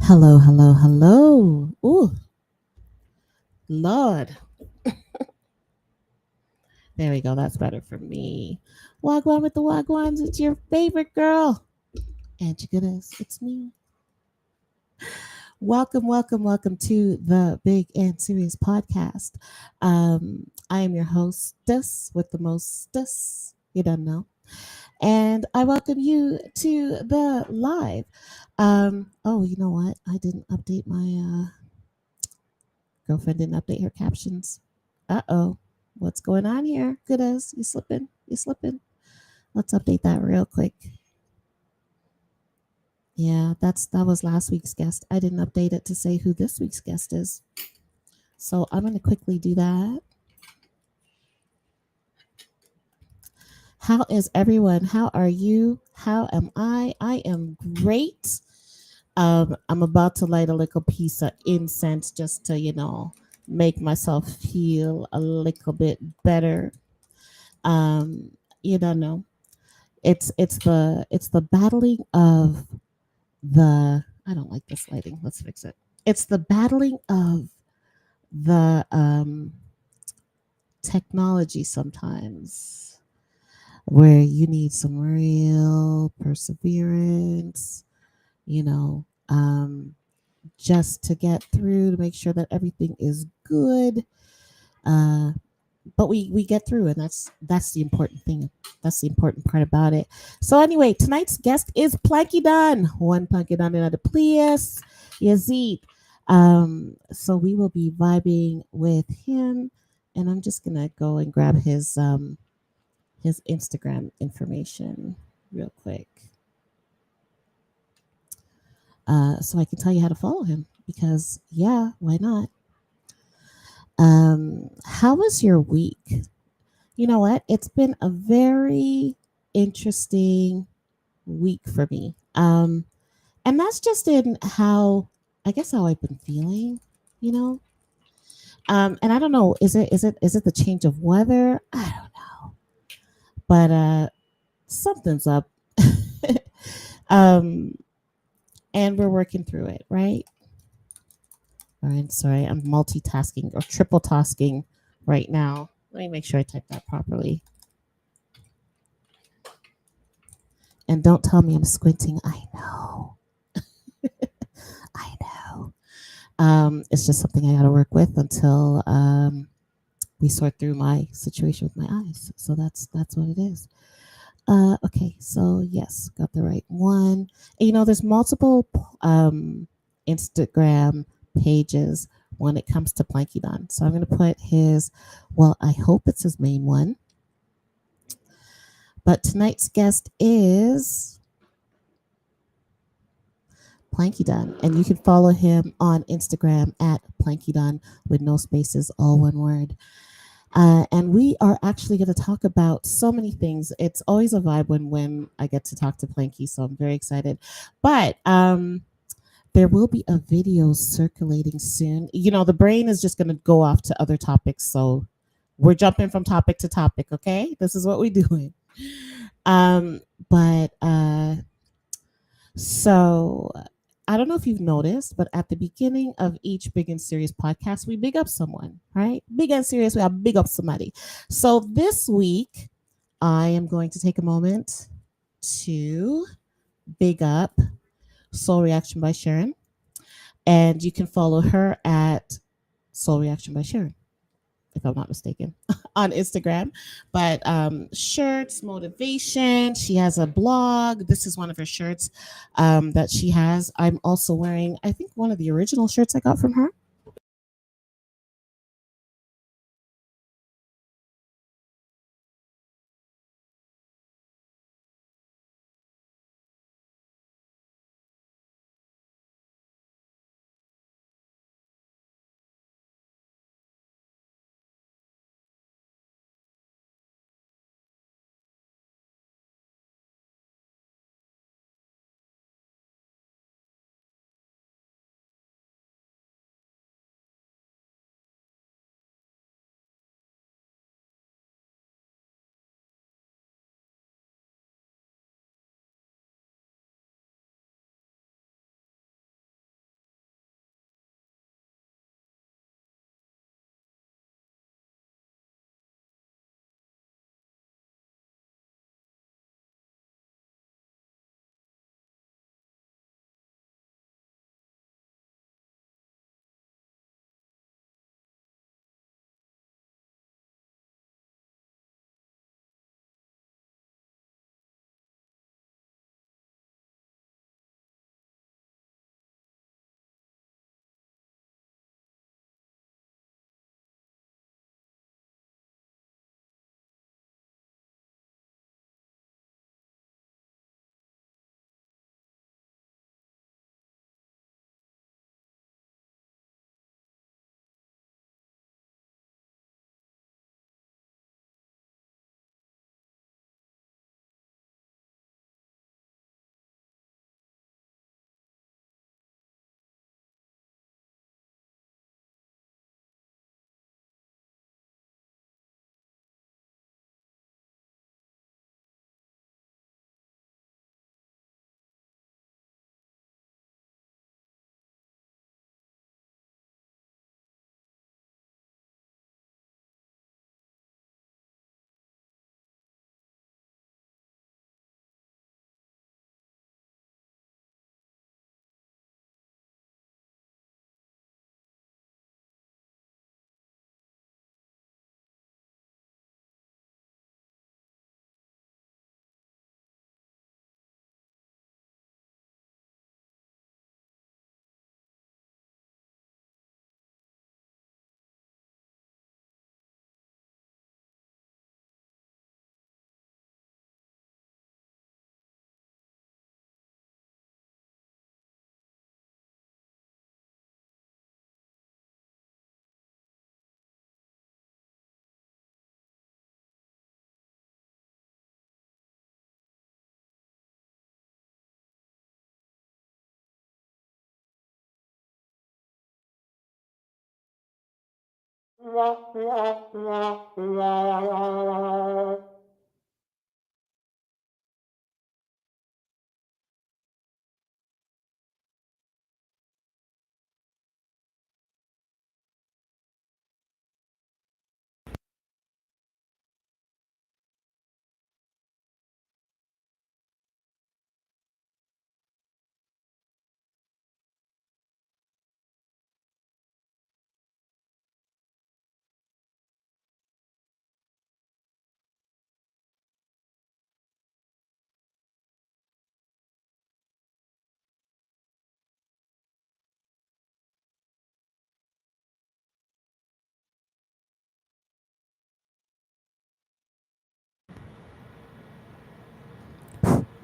Hello, hello, hello. Ooh, Lord. There we go. That's better for me. Wagwan with the Wagwans. It's your favorite girl. Angie Goodness. It's me. Welcome, welcome, welcome to the Big and Serious podcast. I am your hostess with the mostess. You don't know. And I welcome you to the live. Oh, you know what? I didn't update my girlfriend didn't update her captions. Uh-oh. What's going on here? Good as you slipping. You slipping. Let's update that real quick. Yeah, that was last week's guest. I didn't update it to say who this week's guest is. So I'm gonna quickly do that. How is everyone? How are you? How am I? I am great. I'm about to light a little piece of incense just to, make myself feel a little bit better. Um, you don't know. It's the battling of the I don't like this lighting. Let's fix it. It's the battling of the technology sometimes where you need some real perseverance, you know, just to get through to make sure that everything is good. Uh, but we get through, and that's the important thing. That's the important part about it. So anyway, tonight's guest is Planky Dunn. One Planky Dunn, another please. Yazid. So we will be vibing with him, and I'm just gonna go and grab his Instagram information real quick. So I can tell you how to follow him because yeah, why not? How was your week? You know what? It's been a very interesting week for me. And that's just in how I guess how I've been feeling, you know. And I don't know, is it the change of weather? I don't know. But something's up. um and we're working through it, right? All right, sorry, I'm multitasking or triple tasking right now. Let me make sure I type that properly. And don't tell me I'm squinting. I know. I know. It's just something I got to work with until we sort through my situation with my eyes. So that's what it is. Okay, so yes, got the right one. And, there's multiple Instagram pages when it comes to Plankydon. So I'm going to put his. Well, I hope it's his main one. But tonight's guest is Plankydon, and you can follow him on Instagram at Plankydon with no spaces, all one word. And we are actually going to talk about so many things. It's always a vibe when I get to talk to Planky, so I'm very excited. But there will be a video circulating soon. The brain is just going to go off to other topics, so we're jumping from topic to topic. Okay, this is what we're doing. But so I don't know if you've noticed, but at the beginning of each Big and Serious podcast, we big up someone, right? Big and Serious, we have big up somebody. So this week, I am going to take a moment to big up Soul Reaction by Sharon. And you can follow her at Soul Reaction by Sharon, if I'm not mistaken, on Instagram. But shirts, motivation. She has a blog. This is one of her shirts that she has. I'm also wearing, I think, one of the original shirts I got from her.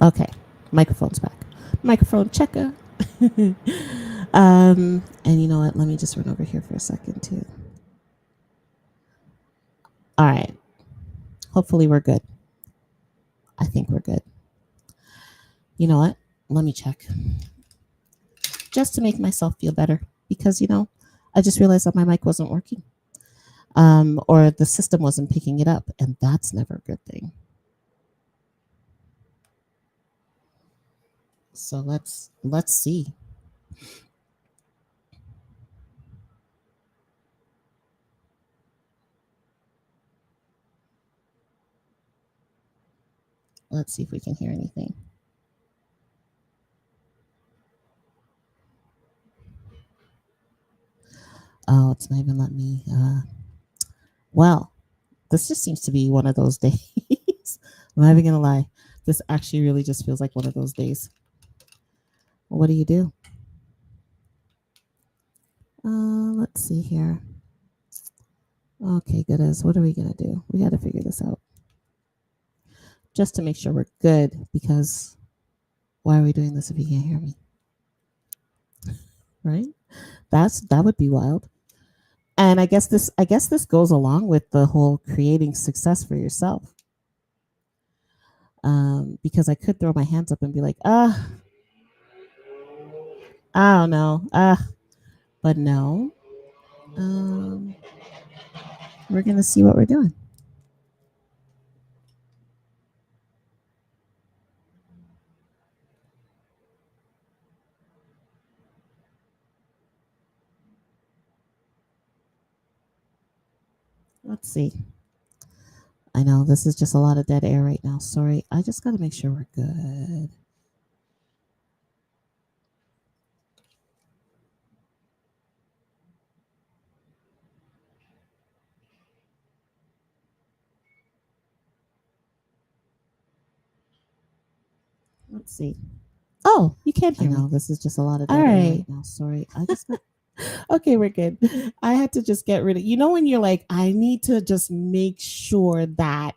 Okay, microphone's back. Microphone checker. And you know what? Let me just run over here for a second too. All right. Hopefully we're good. I think we're good. You know what? Let me check just to make myself feel better because I just realized that my mic wasn't working, or the system wasn't picking it up, and that's never a good thing. So let's see. Let's see if we can hear anything. Oh, it's not even letting me. Well, this just seems to be one of those days. I'm not even gonna lie. This actually really just feels like one of those days. Well, what do you do? Let's see here. Okay, goodness. What are we gonna do? We got to figure this out just to make sure we're good. Because why are we doing this if you can't hear me? Right? That would be wild. And I guess this goes along with the whole creating success for yourself. Because I could throw my hands up and be like, I don't know, but no. Um, we're gonna see what we're doing. Let's see. I know this is just a lot of dead air right now. Sorry, I just got to make sure we're good. Let's see. Oh, you can't hear me. I know this is just a lot of dead air right now. Sorry, I just got. Okay, we're good. I had to just get rid of. When you're like, I need to just make sure that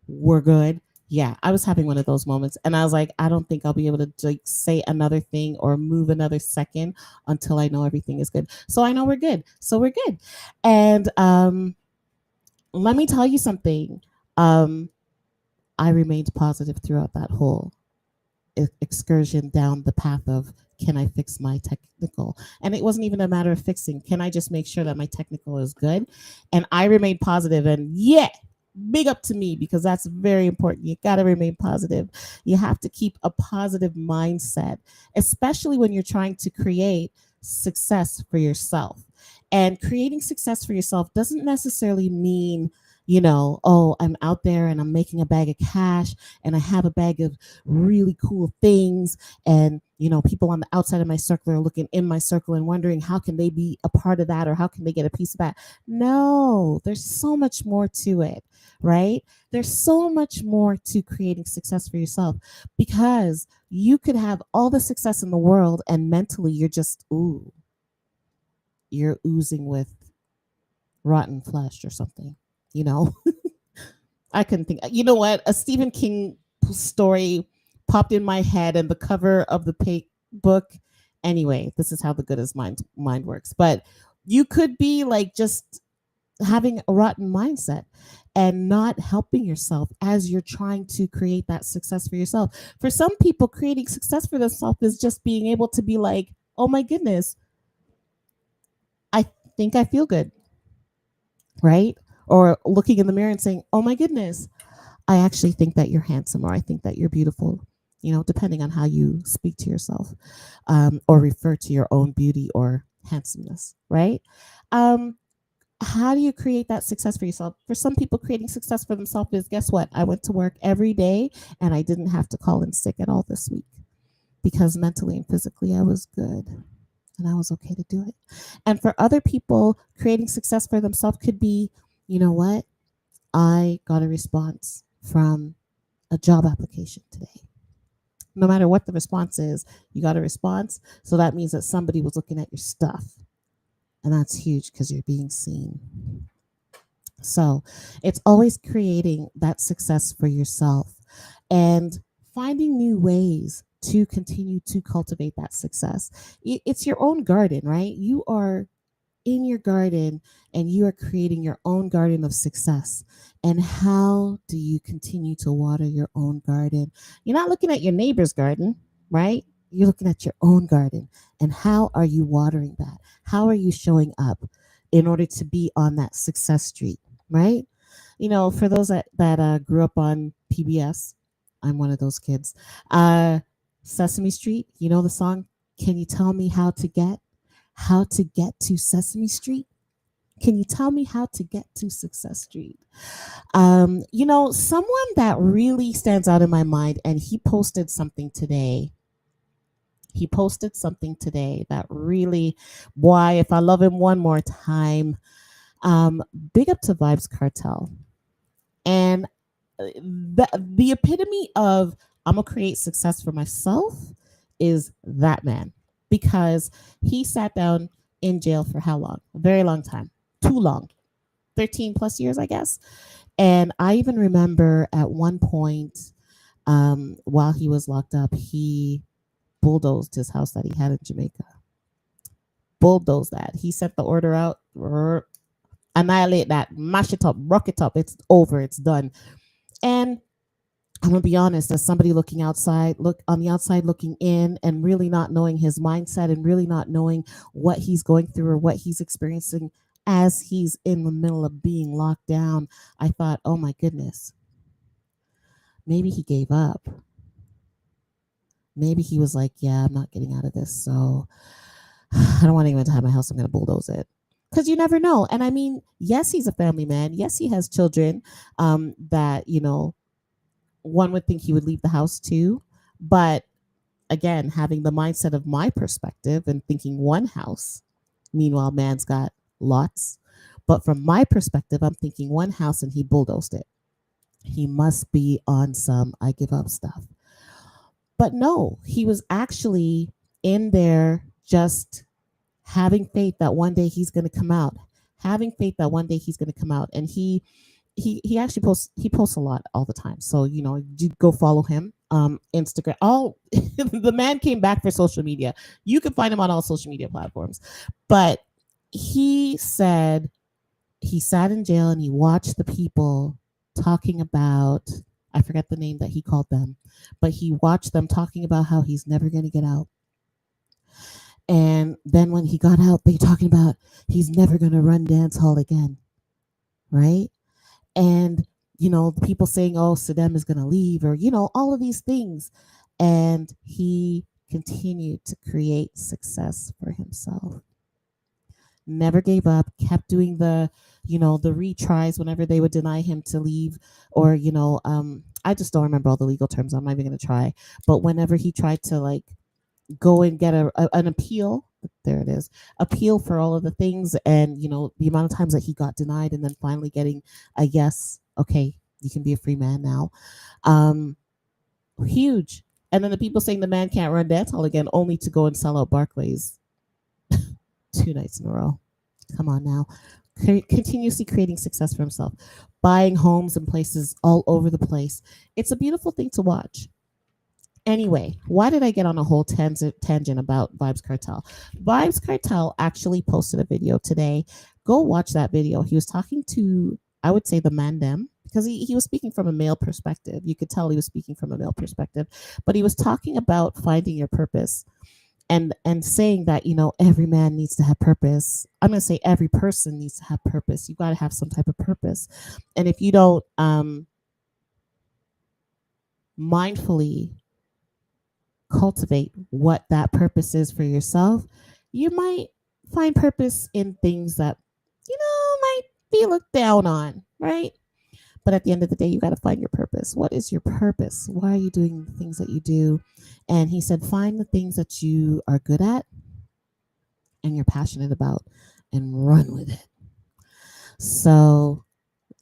we're good. Yeah, I was having one of those moments, and I was like, I don't think I'll be able to like say another thing or move another second until I know everything is good. So I know we're good. So we're good. And let me tell you something. Um, I remained positive throughout that whole excursion down the path of, can I fix my technical? And it wasn't even a matter of fixing. Can I just make sure that my technical is good? And I remained positive. And yeah, big up to me, because that's very important. You got to remain positive. You have to keep a positive mindset, especially when you're trying to create success for yourself. And creating success for yourself doesn't necessarily mean, oh, I'm out there and I'm making a bag of cash and I have a bag of really cool things, and people on the outside of my circle are looking in my circle and wondering how can they be a part of that, or how can they get a piece of that. No, there's so much more to it, right? There's so much more to creating success for yourself, because you could have all the success in the world and mentally you're just, ooh, you're oozing with rotten flesh or something, you know. I couldn't think. You know what? A Stephen King story popped in my head, and the cover of the book. Anyway, this is how the good as mind works. But you could be like just having a rotten mindset and not helping yourself as you're trying to create that success for yourself. For some people, creating success for themselves is just being able to be like, oh my goodness, I think I feel good. right? Or looking in the mirror and saying, oh my goodness, I actually think that you're handsome, or I think that you're beautiful, depending on how you speak to yourself, or refer to your own beauty or handsomeness, right? Um, how do you create that success for yourself? For some people, creating success for themselves is, guess what? I went to work every day and I didn't have to call in sick at all this week because mentally and physically I was good and I was okay to do it. And for other people, creating success for themselves could be, you know what? I got a response from a job application today. No matter what the response is, you got a response. So that means that somebody was looking at your stuff. And that's huge because you're being seen. So it's always creating that success for yourself and finding new ways to continue to cultivate that success. It's your own garden, right? You are in your garden and you are creating your own garden of success. And how do you continue to water your own garden? You're not looking at your neighbor's garden, right? You're looking at your own garden. And how are you watering that? How are you showing up in order to be on that success street, right? For those that grew up on PBS, I'm one of those kids. Sesame Street, you know the song, Can You Tell Me how to get to Sesame Street? Can you tell me how to get to Success Street? Someone that really stands out in my mind, and he posted something today. He posted something today that really, why, if I love him one more time, big up to Vibes Cartel. And the epitome of I'm gonna create success for myself is that man, because he sat down in jail for how long? A very long time. Too long. 13 plus years, I guess. And I even remember at one point, while he was locked up, he bulldozed his house that he had in Jamaica. Bulldozed that. He sent the order out, annihilate that, mash it up, rock it up. It's over. It's done. And I'm gonna be honest, as somebody looking outside, look on the outside looking in, and really not knowing his mindset and really not knowing what he's going through or what he's experiencing as he's in the middle of being locked down, I thought, oh my goodness, maybe he gave up. Maybe he was like, yeah, I'm not getting out of this. So I don't want anyone to have my house. I'm gonna bulldoze it. Because you never know. And I mean, yes, he's a family man. Yes, he has children that, one would think he would leave the house too. But again, having the mindset of my perspective and thinking one house, meanwhile, man's got lots. But from my perspective, I'm thinking one house and he bulldozed it. He must be on some I give up stuff. But no, he was actually in there just having faith that one day he's going to come out, having faith that one day he's going to come out. And he actually posts a lot all the time, so you go follow him. Instagram, all the man came back for social media. You can find him on all social media platforms. But he said he sat in jail and he watched the people talking about, I forget the name that he called them, but he watched them talking about how he's never going to get out. And then when he got out, they talking about he's never going to run dance hall again, right? And the people saying, oh, Saddam is going to leave, or all of these things. And he continued to create success for himself, never gave up, kept doing the retries whenever they would deny him to leave, or I just don't remember all the legal terms. I'm not even going to try. But whenever he tried to like go and get an appeal, there it is, appeal for all of the things, and the amount of times that he got denied, and then finally getting a yes, okay, you can be a free man now. Huge. And then the people saying the man can't run dance hall again, only to go and sell out Barclays 2 nights in a row. Come on now. Continuously creating success for himself, buying homes and places all over the place. It's a beautiful thing to watch. Anyway, why did I get on a whole tangent about Vibes Cartel? Vibes Cartel actually posted a video today. Go watch that video. He was talking to, I would say, the Mandem, because he was speaking from a male perspective. You could tell he was speaking from a male perspective, but he was talking about finding your purpose. and saying that, every man needs to have purpose. I'm going to say every person needs to have purpose. You got to have some type of purpose. And if you don't mindfully cultivate what that purpose is for yourself, you might find purpose in things that, might be looked down on, right? But at the end of the day, you got to find your purpose. What is your purpose? Why are you doing the things that you do? And he said, find the things that you are good at and you're passionate about and run with it. So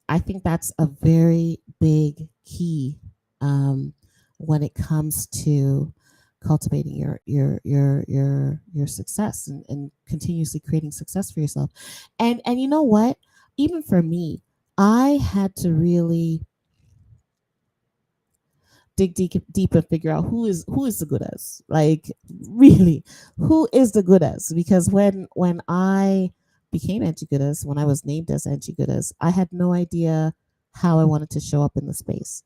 I think that's a very big key when it comes to cultivating your success and continuously creating success for yourself. And you know what? Even for me, I had to really dig deep and figure out who is the good as, like, really, who is the good as, because when I became Angie Goodas, when I was named as Angie Goodas, I had no idea how I wanted to show up in the space.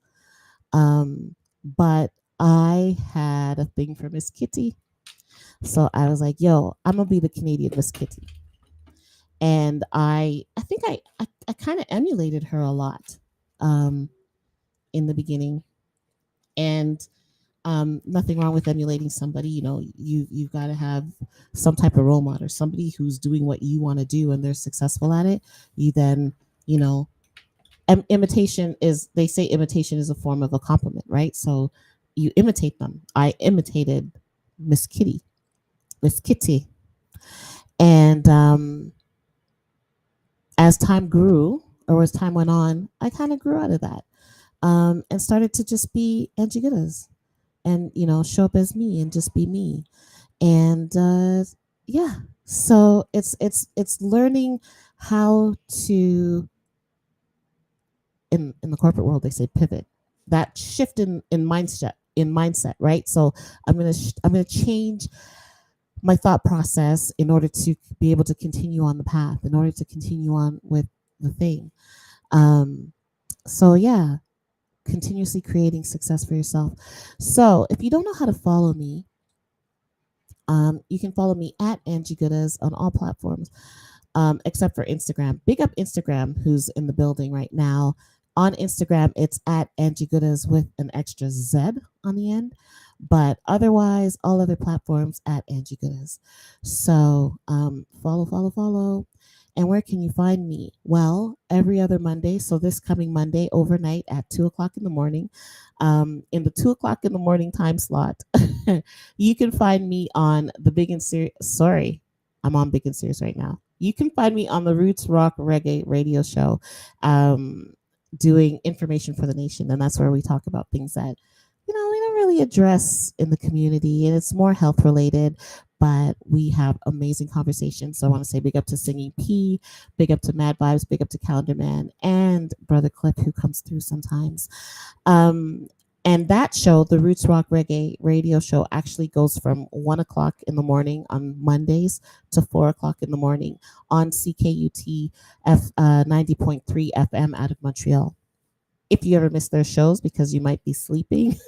But I had a thing for Miss Kitty, so I was like, yo, I'm gonna be the Canadian Miss Kitty. And I think I kind of emulated her a lot um in the beginning. And nothing wrong with emulating somebody. You've got to have some type of role model, somebody who's doing what you want to do and they're successful at it. You then, you know, imitation is, they say imitation is a form of a compliment, right? So you imitate them. I imitated Miss Kitty, Miss Kitty, and as time grew, or as time went on, I kind of grew out of that, and started to just be Angie Goodas, and show up as me and just be me. And yeah, so it's learning how to, in the corporate world they say pivot, that shift in mindset, right? So I'm gonna change my thought process in order to be able to continue on the path, in order to continue on with the thing. So yeah, continuously creating success for yourself. So if you don't know how to follow me, you can follow me at Angie Goodas on all platforms, except for Instagram. Big up Instagram, who's in the building right now. On Instagram, it's at Angie Goodas with an extra Z on the end. But otherwise, all other platforms at Angie Goodas. So follow, follow, follow. And where can you find me? Well, every other Monday. So this coming Monday overnight at 2 o'clock in the morning, in the 2 o'clock in the morning time slot, you can find me on the Big and Serious. Sorry, I'm on Big and Serious right now. You can find me on the Roots Rock Reggae radio show, doing information for the nation. And that's where we talk about things that, we don't really address in the community. And it's more health related, but we have amazing conversations. So I want to say big up to Singing P, big up to Mad Vibes, big up to Calendar Man, and Brother Clip, who comes through sometimes. And that show, the Roots Rock Reggae radio show, actually goes from 1 o'clock in the morning on Mondays to 4 o'clock in the morning on CKUT 90.3 FM out of Montreal. If you ever miss their shows because you might be sleeping,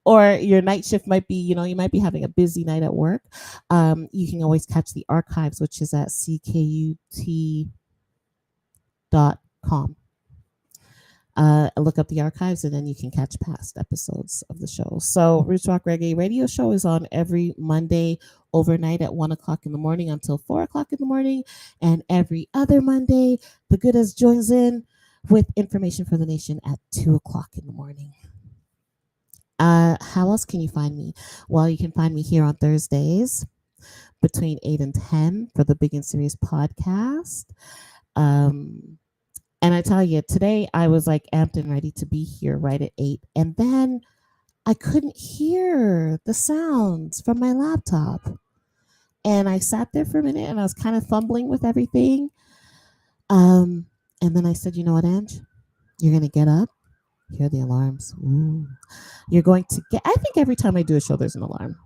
or your night shift might be, you might be having a busy night at work, you can always catch the archives, which is at ckut.com. Look up the archives and then you can catch past episodes of the show. So Roots Rock Reggae radio show is on every Monday overnight at 1 o'clock in the morning until 4 o'clock in the morning. And every other Monday, the Goodas joins in with information for the nation at 2 o'clock in the morning. How else can you find me? Well, you can find me here on Thursdays between 8 and 10 for the Big and Serious podcast. And I tell you, today I was like amped and ready to be here right at 8. And then I couldn't hear the sounds from my laptop. And I sat there for a minute and I was kind of fumbling with everything. And then I said, you know what, Ange? You're going to get up, hear the alarms. Ooh. You're going to get, I think every time I do a show, there's an alarm.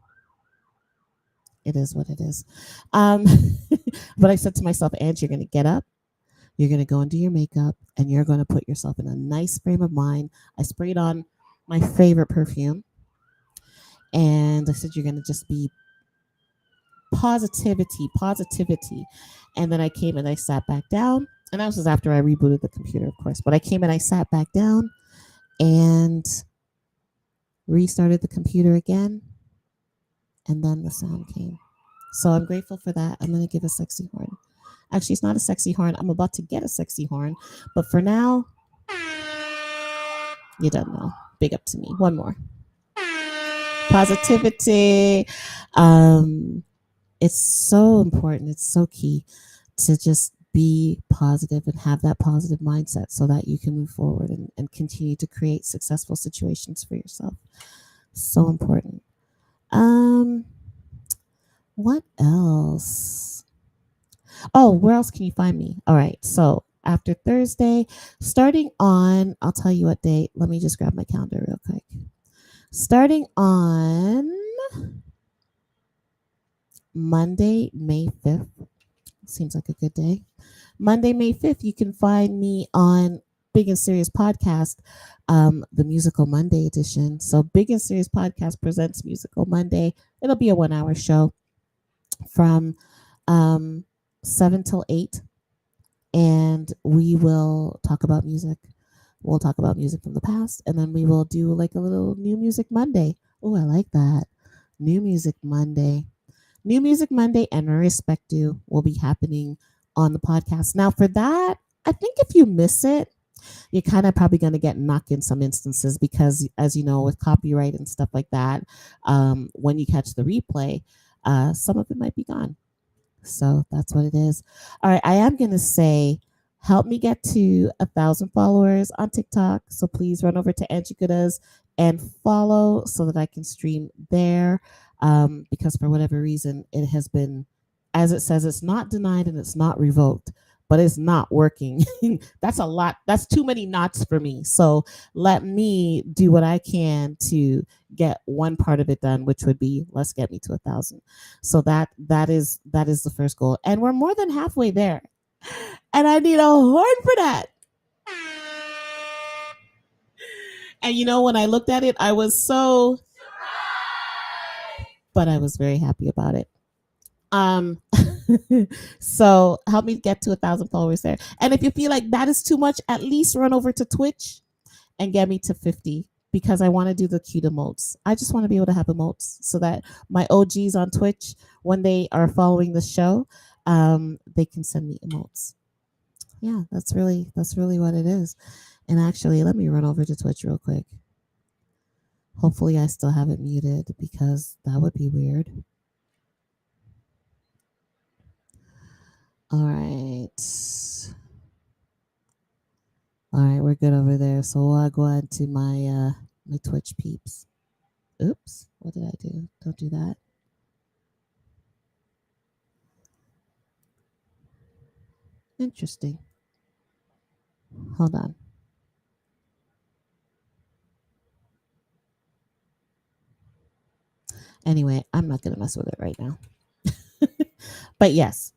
It is what it is. But I said to myself, Ange, you're going to get up. You're going to go and do your makeup and you're going to put yourself in a nice frame of mind. I sprayed on my favorite perfume and I said, you're going to just be positivity. And then I came and I sat back down. And that was after I rebooted the computer, of course. But I came and I sat back down and restarted the computer again. And then the sound came. So I'm grateful for that. I'm going to give a sexy horn. Actually, it's not a sexy horn. I'm about to get a sexy horn. But for now, you don't know. Big up to me. One more. Positivity. Um, it's so important. It's so key to just be positive and have that positive mindset so that you can move forward and continue to create successful situations for yourself. So important. Um, what else? Oh, where else can you find me? All right. So after Thursday, starting on, I'll tell you what date. Let me just grab my calendar real quick. Starting on Monday, May 5th. Seems like a good day. Monday, May 5th, you can find me on Big and Serious Podcast, the Musical Monday edition. So, Big and Serious Podcast presents Musical Monday. It'll be a 1 hour show from 7 till 8. And we will talk about music. We'll talk about music from the past. And then we will do like a little New Music Monday. Oh, I like that. New Music Monday. New Music Monday and Respect You will be happening on the podcast. Now, for that, I think if you miss it, you're kind of probably going to get knocked in some instances because, as you know, with copyright and stuff like that, when you catch the replay, some of it might be gone. So that's what it is. All right, I am going to say, help me get to 1,000 followers on TikTok. So please run over to Angie Goodas and follow so that I can stream there. Because for whatever reason, it has been, as it says, it's not denied and it's not revoked, but it's not working. That's a lot. That's too many knots for me. So let me do what I can to get one part of it done, which would be let's get me to 1,000. So that is the first goal, and we're more than halfway there. And I need a horn for that. And you know, when I looked at it, I was so, but I was very happy about it. Um, so help me get to 1,000 followers there. And if you feel like that is too much, at least run over to Twitch and get me to 50 because I want to do the cute emotes. I just want to be able to have emotes so that my OGs on Twitch, when they are following the show, they can send me emotes. Yeah, that's really what it is. And actually, let me run over to Twitch real quick. Hopefully, I still have it muted because that would be weird. All right. All right, we're good over there. So I'll go on to my my Twitch peeps. Oops, what did I do? Don't do that. Interesting. Hold on. Anyway, I'm not gonna mess with it right now. But yes,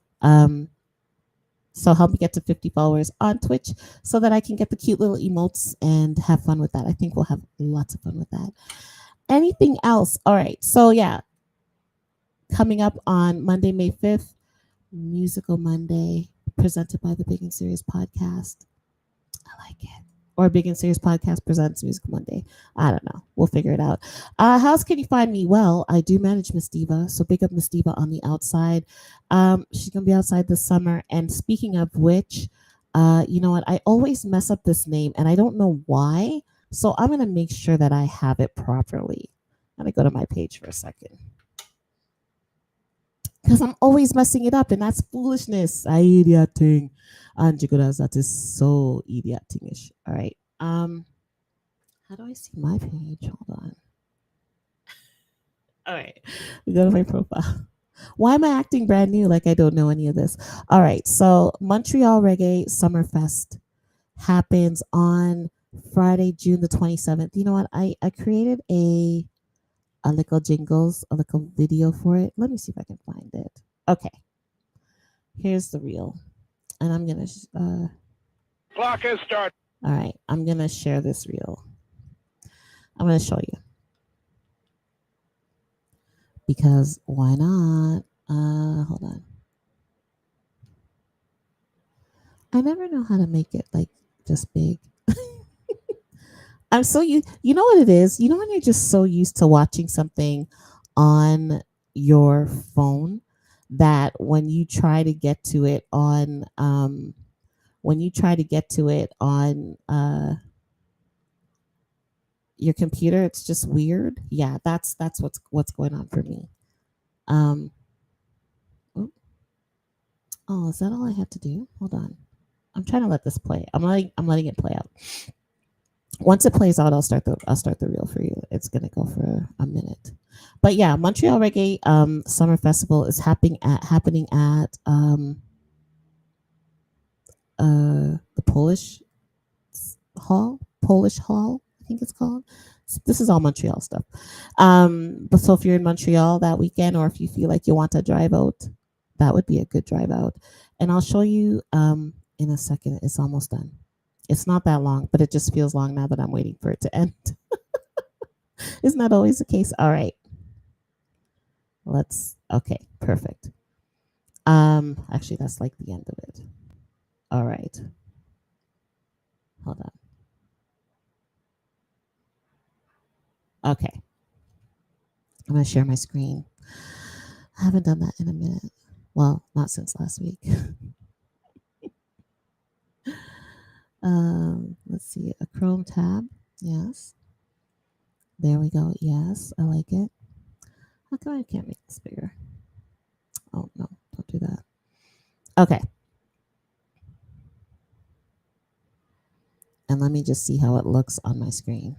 so help me get to 50 followers on Twitch so that I can get the cute little emotes and have fun with that. I think we'll have lots of fun with that. Anything else? All right. So yeah, coming up on Monday, May 5th, Musical Monday, presented by the Big and Serious Podcast. I like it. Or Big and Serious Podcast presents Musical Monday. I don't know. We'll figure it out. How else can you find me? Well, I do manage Miss Diva, so big up Miss Diva on the outside. She's gonna be outside this summer. And speaking of which, you know what? I always mess up this name, and I don't know why. So I'm gonna make sure that I have it properly. I'm gonna go to my page for a second because I'm always messing it up, and that's foolishness. I idioting. And Jiguras, that is so idiotingish. All right. How do I see my page? Hold on. All right. We go to my profile. Why am I acting brand new like I don't know any of this? All right. So Montreal Reggae Summerfest happens on Friday, June the 27th. You know what? I created a little jingles, a little video for it. Let me see if I can find it. Okay. Here's the reel. And I'm going to clock has started. All right, I'm going to share this reel. I'm going to show you. Because why not? Hold on. I never know how to make it like just big. I'm so you know what it is? You know when you're just so used to watching something on your phone that when you try to get to it on your computer, it's just weird. Yeah, that's what's going on for me. Um oh, oh, is that all I have to do? Hold on. I'm trying to let this play. I'm letting it play out. Once it plays out, I'll start the reel for you. It's gonna go for a minute. But yeah, Montreal Reggae Summer Festival is happening at the Polish Hall, I think it's called. This is all Montreal stuff. But so if you're in Montreal that weekend, or if you feel like you want to drive out, that would be a good drive out. And I'll show you in a second. It's almost done. It's not that long, but it just feels long now that I'm waiting for it to end. Isn't that always the case? All right. Okay, perfect. Actually that's like the end of it. All right. Hold on. Okay. I'm gonna share my screen. I haven't done that in a minute. Well, not since last week. Let's see. A Chrome tab. Yes. There we go. Yes, I like it. How come I can't make this bigger? Oh no, don't do that. Okay. And let me just see how it looks on my screen.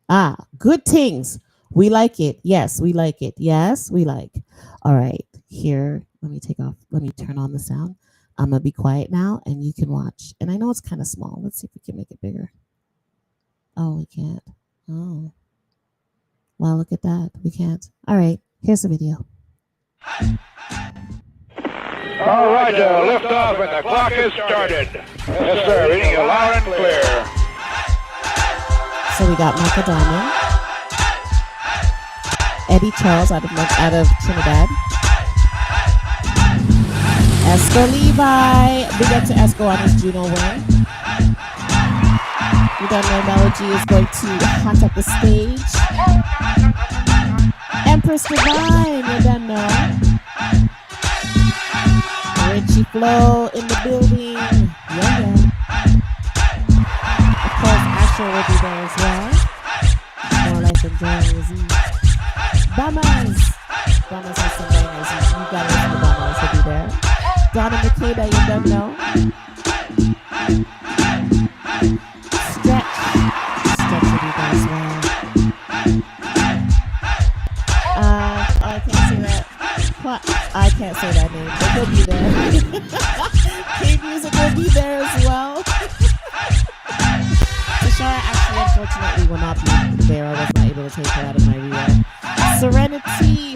Ah, good things. We like it. Yes, we like it. Yes, we like. All right. Here, let me turn on the sound. I'm going to be quiet now and you can watch. And I know it's kind of small. Let's see if we can make it bigger. Oh, we can't. Oh, well, look at that. We can't. All right. Here's the video. All right, lift off and the clock has started. Yes, sir. Reading you loud and clear. So we got Michael Diamond, Eddie Charles out of Trinidad, Esco Levi. Big up to Esco on his Juno win. We don't know Melody is going to hot up the stage. Empress Divine, you don't know. Richie Flo in the building. Yeah. Of course, Asher will be there as well. More life than Jones. Bombers has some bangers. You gotta listen to Bombers. He'll be there. Donna Makeda, you don't know. Stretch will be there as well. I can't say that. What? I can't say that name, but he'll be there. K-Music will be there as well. Tashara actually, unfortunately, will not be there. I was not able to take her out of my reel. Serenity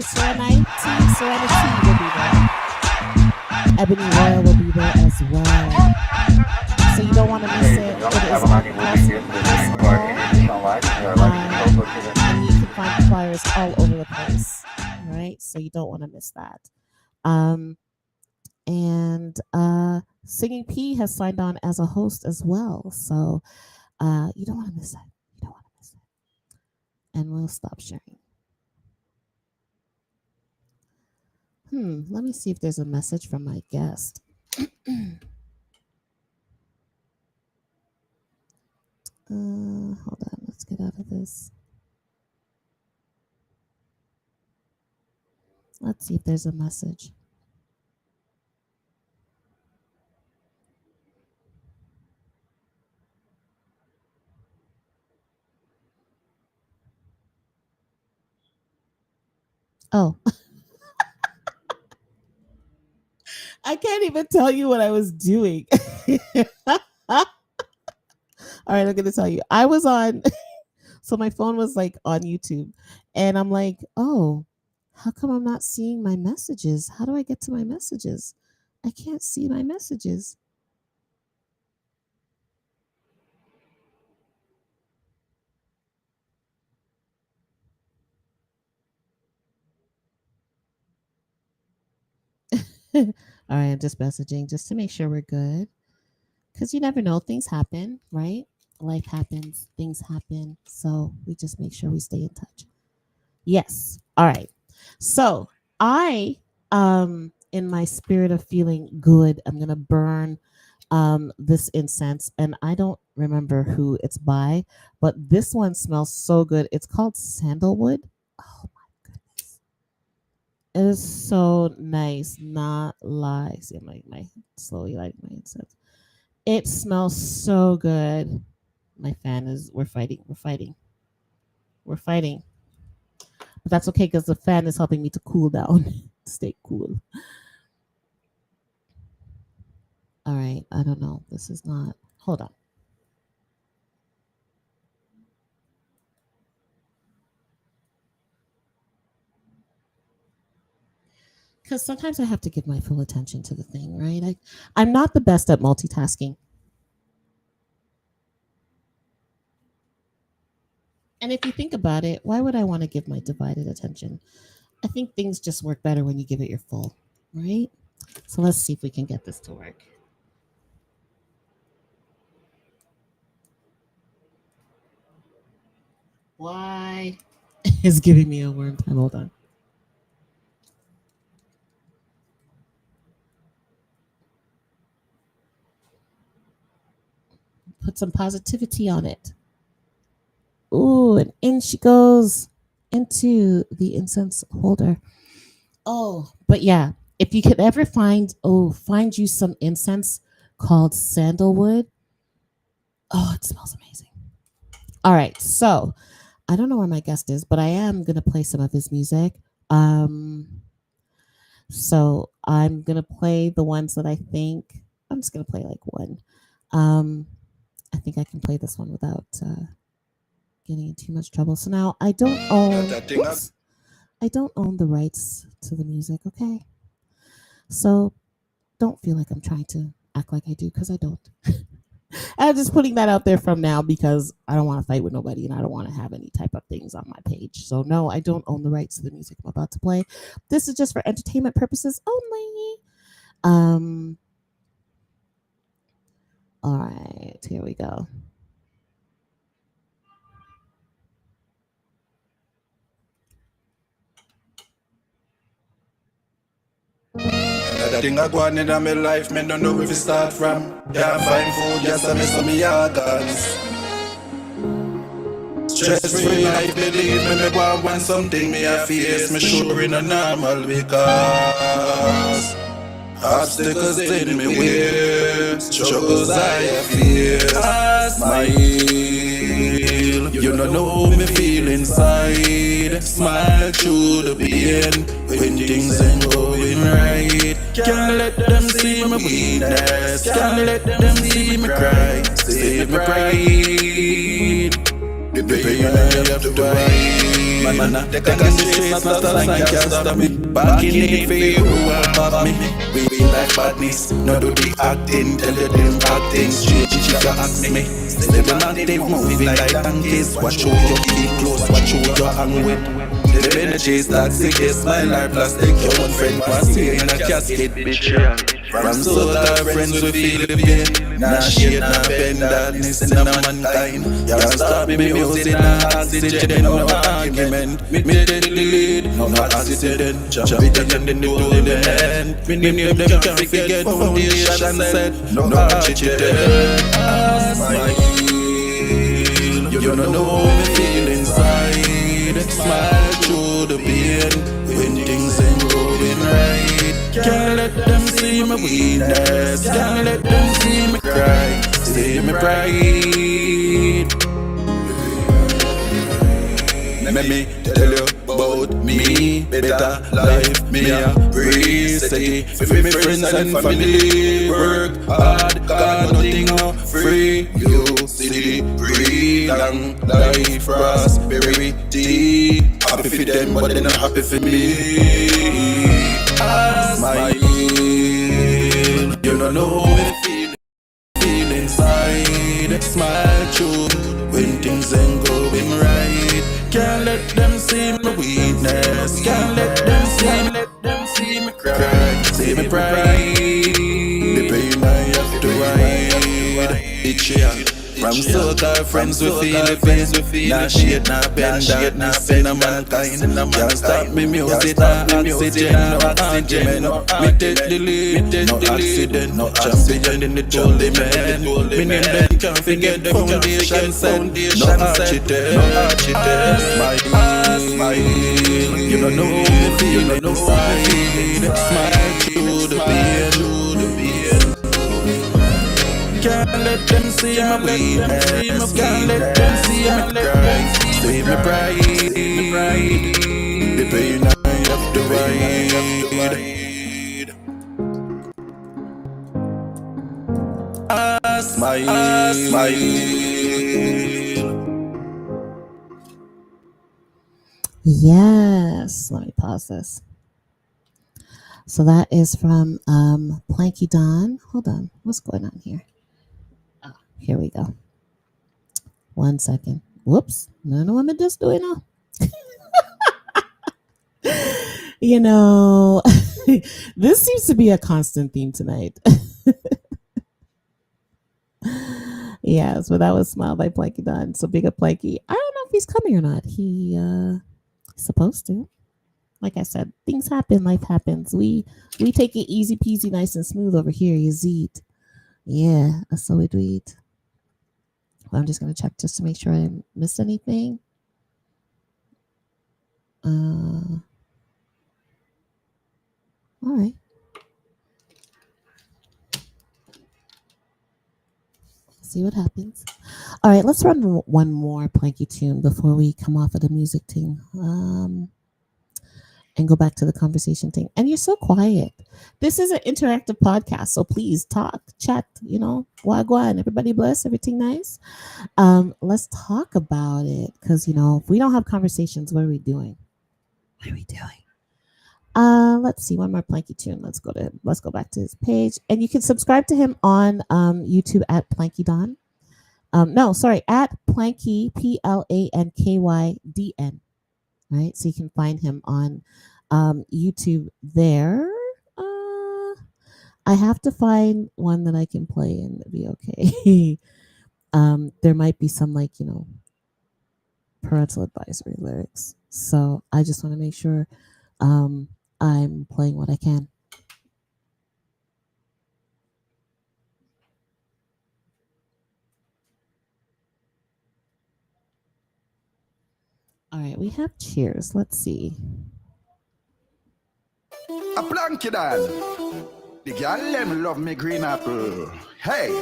will be there. Ebony Royal will be there as well. So you don't want to miss it. It is on and you can find flyers all over the place. All right, so you don't want to miss that. And Singing P has signed on as a host as well. So you don't want to miss that. You don't want to miss it. And we'll stop sharing. Let me see if there's a message from my guest. Hold on, let's get out of this. Let's see if there's a message. Oh, I can't even tell you what I was doing. All right, I'm going to tell you. I was on, so my phone was like on YouTube, and I'm like, oh, how come I'm not seeing my messages? How do I get to my messages? I can't see my messages. All right, I'm just messaging just to make sure we're good. Because you never know, things happen, right? Life happens, things happen. So we just make sure we stay in touch. Yes. All right. So I, in my spirit of feeling good, I'm gonna burn this incense, and I don't remember who it's by, but this one smells so good. It's called sandalwood. Oh my goodness. It is so nice, not lie. See, I'm like my slowly light my incense. It smells so good. My fan is we're fighting, we're fighting, we're fighting. But that's okay because the fan is helping me to cool down, stay cool. All right, I don't know. This is not. Hold on. Because sometimes I have to give my full attention to the thing, right? I'm not the best at multitasking. And if you think about it, why would I want to give my divided attention? I think things just work better when you give it your full, right? So let's see if we can get this to work. Why is giving me a worm time? Hold on. Put some positivity on it. Ooh, and in she goes into the incense holder. Oh, but yeah, if you could ever find you some incense called sandalwood. Oh, it smells amazing. All right, so I don't know where my guest is, but I am gonna play some of his music. Um, so I'm gonna play the ones that I think I'm just gonna play like one. Um, I think I can play this one without getting in too much trouble. So now I don't own. Whoops, I don't own the rights to the music. Okay, so don't feel like I'm trying to act like I do because I don't. I'm just putting that out there from now because I don't want to fight with nobody and I don't want to have any type of things on my page. So no, I don't own the rights to the music I'm about to play. This is just for entertainment purposes only. Um all right, here we go. That thing I go on in my life, me don't know where to start from. Can't find food, yes, I miss some organs. Stress-free life, believe me, me want something me I face. Me sure in a normal because obstacles in me way, struggles I face. Smile, you don't know me feel inside. Smile through the pain when things ain't going right. Can't let them see my weakness. Can't let them see me cry. Save me pride. The pain I have to fight. Man, they can't chase, not a sign can't stop me. Back in the fear who will pop me. We be like badness, not do the acting. Tell you them acting straight, you can ask me. Living on they moving like donkeys. Watch out your feet close, watch out your hand with. The energy is toxic, it's my life plastic. Your one friend was here in a casket, betrayal. From so that friends we feel the pain. Nah shit, nah bend, darkness in a mankind. Can't stop me music, nah oxygen, no argument. Me take the lead, no accident. Jump it and then do the end. Me name them can't forget, foundation set. No accident. Smile, you don't know me feel inside. Smile through the pain when things ain't going right. Can't let them see my weakness. Can't let them see me cry. See me pride. Let me tell you about me. Better life, me a breathe. Steady with me friends and family. Work hard, got nothing free. You see, breathe. Long life, prosperity. Happy for them, but they're not happy for me. Smile, you don't know me feel inside. Smile through when things ain't going right. Can't let them see my weakness. Can't let them see me cry. See save me pride. The pain I have to ride. Each year. From so-called friends we feel the pain. Nah shade, nah bend, darkness in a mankind. Can't stop me music, nah oxygen, no argument. Me take the lead, no accident, no champion in the tournament. Me name them can't forget the foundation set. No architect, smile. You don't know me feel inside. Smile through the pain. Can't let them see my weakness. Can't let them see my cry. Save me pride. The pain I have to ride. Smile. Yes. Let me pause this. So that is from Planky Don. Hold on. What's going on here? Oh, here we go. 1 second. Whoops. No, no, I'm just doing now. You know, this seems to be a constant theme tonight. Yes, but that was Smile by Planky Don. So big up Planky. I don't know if he's coming or not. He's supposed to. Like I said, things happen, life happens. We take it easy peasy, nice and smooth over here, Yazid. Yeah, so we do it. Well, I'm just gonna check just to make sure I didn't miss anything. All right. See what happens. All right, let's run one more Planky tune before we come off of the music thing. And go back to the conversation thing. And you're so quiet. This is an interactive podcast, so please talk, chat, wagwan, everybody bless, everything nice. Let's talk about it, because if we don't have conversations, what are we doing? Let's see, one more Planky tune. Let's go back to his page. And you can subscribe to him on YouTube at Planky Don. At Planky, PLANKYDN. Right, so you can find him on YouTube there. I have to find one that I can play and be okay. There might be some parental advisory lyrics, so I just want to make sure I'm playing what I can. All right, we have Cheers. Let's see. A Planky Don. The girl them love me green apple. Hey.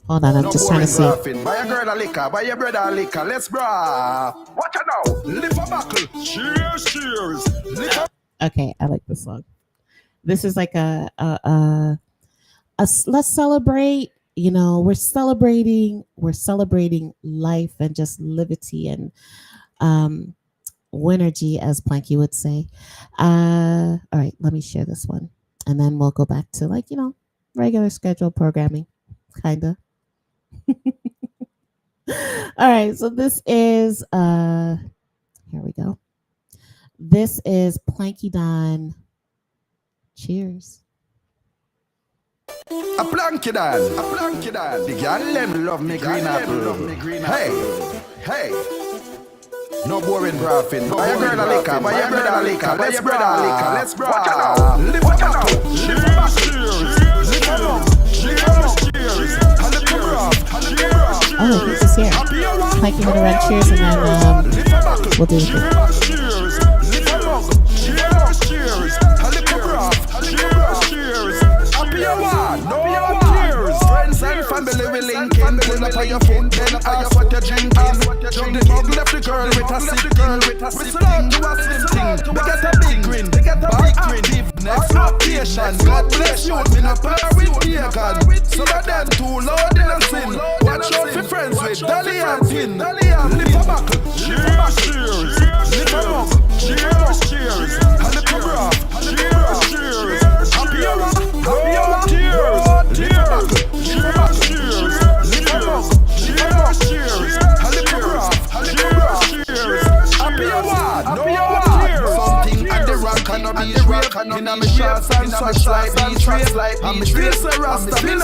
Hold on, I'm just trying to see. Buy a girl a liquor, buy your brother a liquor. Let's bra. Watch it now. Lift a buckle. Cheers. Okay, I like this song. This is like a let's celebrate. We're celebrating life and just liberty and winergy, as Planky would say. All right, let me share this one, and then we'll go back to regular schedule programming, kinda. All right, so this is here we go. This is Planky Don. Cheers. A Planky Don. The girl them love me green apple. Hey. No boring graphing. Buy a girl a liquor, buy your brother a liquor. Let's bra. Watch it now. Watch it now. Oh, this is here. Planky gonna run cheers, and then we'll do the thing. Family will link in, pull up on your foot, then ask what you're drinking. Jump the mug, left the girl with a sip thing. We start to a slim thing, we get a big grin. Bar active, next location. God bless you, me not par with pagan. Some of them too loud in a sin. Watch out for friends with Dolly and Tin. Lift a buckle, cheers. Lift a mug, cheers. And lift a bra, cheers. Happy hour, tears. Lift a buckle. Something at the rock and be real. In a a me shorts and socks like beach race. And me still say Rasta, me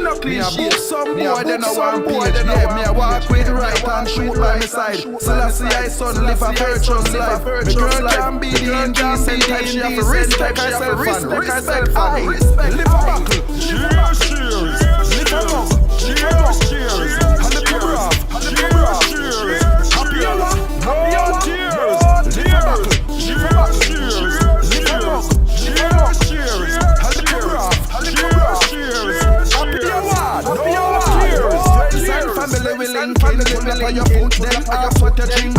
no cliche. Me a book some boy, they no one page. Yeah, me a walk with right and shoot by my side. Selassie I son live a virtuous life. Me girl can be the indecent type. She have to respect herself and respect I. Live a buckle. Cheers, cheers. Live a mug. Cheers, cheers. And live a brav. Cheers, cheers. Happy hour. Happy hour. Cheers. Live a buckle. Cheers, cheers. Live a mug. Cheers, cheers. And live a brav. Cheers, cheers. Happy hour. Happy hour. Cheers. Friends and family will link. Family will link. Your foot, then ask what you're drinking.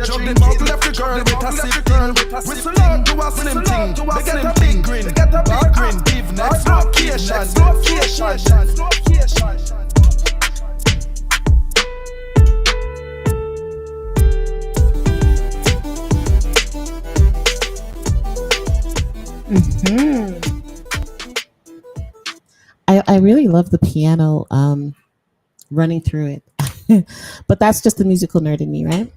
Jump the mug, left the girl with a sip girl. Whistle out to a slim ting. They get a big grin. Bar grin. Give next location. I really love the piano running through it. But that's just the musical nerd in me, right?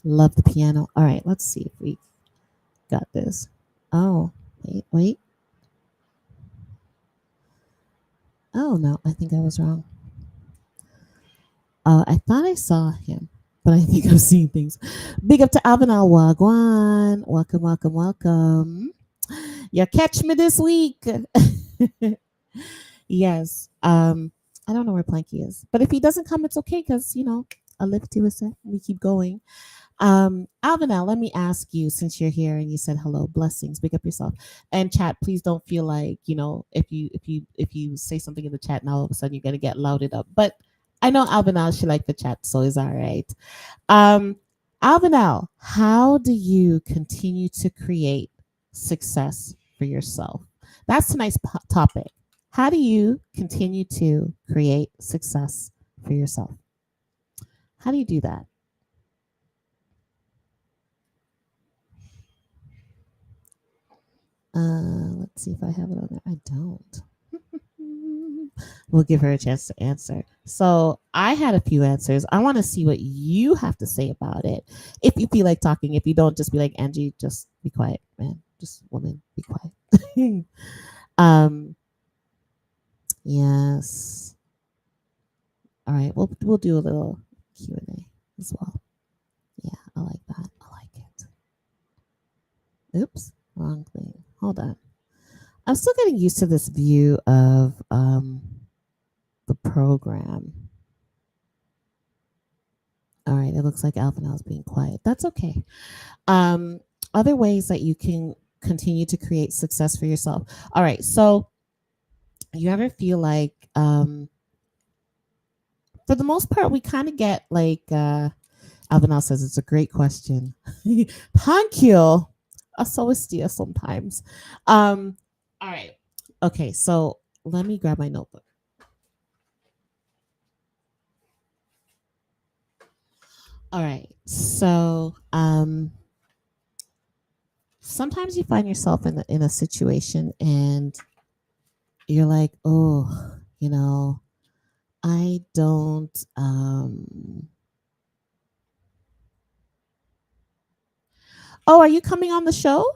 Love the piano. All right, let's see if we got this. Oh, wait. Oh, no, I think I was wrong. I thought I saw him, but I think I'm seeing things. Big up to Alvin Al Wagwan. Welcome, welcome, welcome. You catch me this week. Yes. I don't know where Planky is, but if he doesn't come, it's okay because, I live to it. We keep going. Alvinel, let me ask you, since you're here and you said hello, blessings, big up yourself. And chat, please don't feel like, if you say something in the chat now all of a sudden you're gonna get louded up. But I know Alvinel, she liked the chat, so it's all right. Alvinel, how do you continue to create success for yourself? That's tonight's topic. How do you continue to create success for yourself? How do you do that? Let's see if I have it on there. I don't. We'll give her a chance to answer. So I had a few answers. I want to see what you have to say about it. If you feel like talking, if you don't, just be like, Angie, just be quiet, man. Just woman, be quiet. Yes. All right. We'll do a little Q&A as well. Yeah, I like that. I like it. Oops, wrong thing. Hold on. I'm still getting used to this view of the program. All right, it looks like Alvinel's being quiet. That's okay. Other ways that you can continue to create success for yourself. All right, so you ever feel like, for the most part, we kind of get like, Alvinel says it's a great question. Thank you. I so steer sometimes. All right. Okay, so let me grab my notebook. All right. So sometimes you find yourself in a situation and you're like, oh, I don't Oh, are you coming on the show?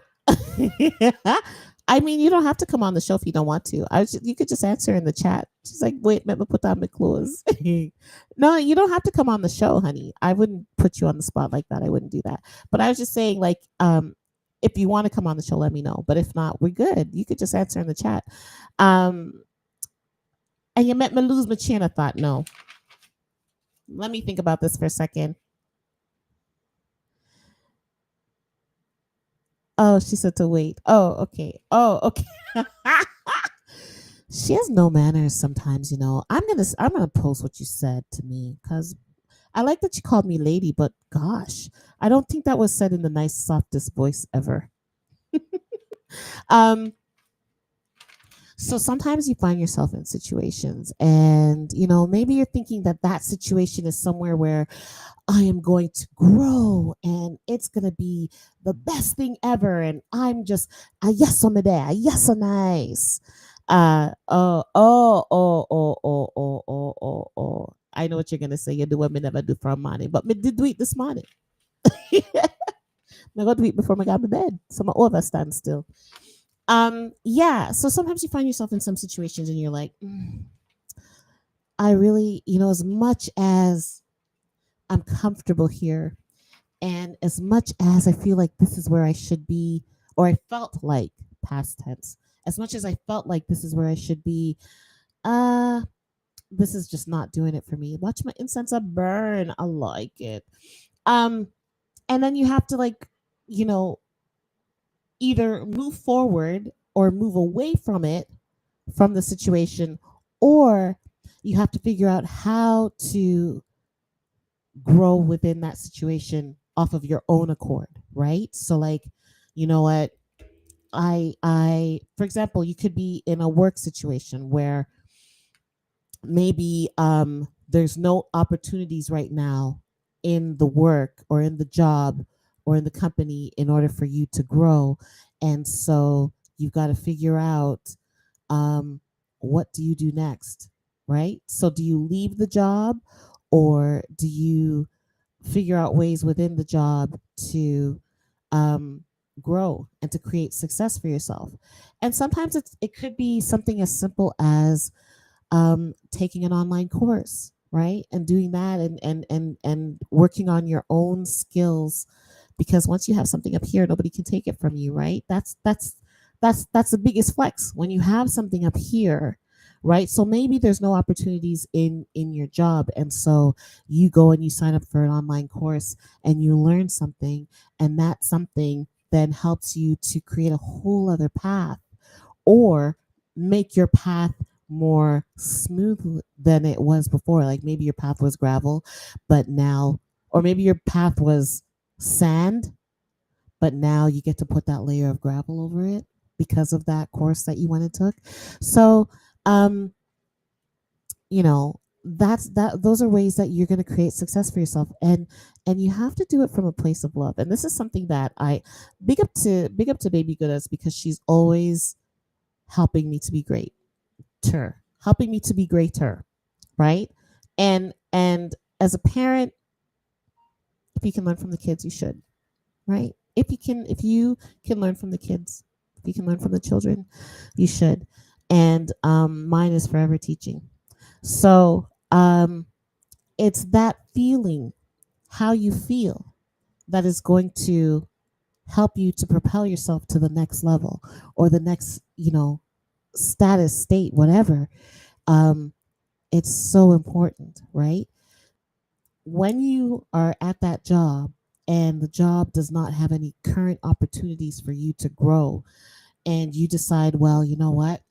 I mean, you don't have to come on the show if you don't want to. You could just answer in the chat. She's like, wait, let me put on my clothes. No, you don't have to come on the show, honey. I wouldn't put you on the spot like that. I wouldn't do that. But I was just saying, like, if you want to come on the show, let me know. But if not, we're good. You could just answer in the chat. And you met me lose my chain of thought. No. Let me think about this for a second. Oh, she said to wait. Oh, okay. She has no manners sometimes, I'm gonna post what you said to me because I like that you called me lady, but gosh, I don't think that was said in the nice, softest voice ever. So sometimes you find yourself in situations and, maybe you're thinking that situation is somewhere where I am going to grow and it's going to be the best thing ever. And I'm just a yes on the day, a yes on nice. I know what you're going to say. You do what me never do for morning, but me did do it this morning. I got to do it before I got to bed. So my overstand still. Yeah, so sometimes you find yourself in some situations and you're like, I really, as much as I'm comfortable here, and as much as I feel like this is where I should be, or I felt like, past tense, as much as I felt like this is where I should be, uh, this is just not doing it for me. Watch my incense burn. I like it. Um, and then you have to, like, you know, either move forward or move away from it, from the situation, or you have to figure out how to grow within that situation off of your own accord, right? So, like, you know what, for example, you could be in a work situation where maybe there's no opportunities right now in the work or in the job or in the company in order for you to grow, and so you've got to figure out, um, what do you do next, right? So do you leave the job, or do you figure out ways within the job to um, grow and to create success for yourself? And sometimes it could be something as simple as taking an online course, right? And doing that, and working on your own skills, because once you have something up here, nobody can take it from you, right? That's the biggest flex when you have something up here, right? So maybe there's no opportunities in your job, and so you go and you sign up for an online course and you learn something, and that something then helps you to create a whole other path, or make your path more smooth than it was before. Like maybe your path was gravel, but now, or maybe your path was sand, but now you get to put that layer of gravel over it because of that course that you went and took. So, um, those are ways that you're going to create success for yourself, and you have to do it from a place of love. And this is something that I big up to Baby Goodness, because she's always helping me to be greater, helping me to be greater, right? And as a parent, if you can learn from the kids, you should, right? If you can learn from the kids, if you can learn from the children, you should. And mine is forever teaching. So it's that feeling, how you feel, that is going to help you to propel yourself to the next level, or the next, status, state, whatever. Um, it's so important, right? When you are at that job and the job does not have any current opportunities for you to grow, and you decide, well, you know what?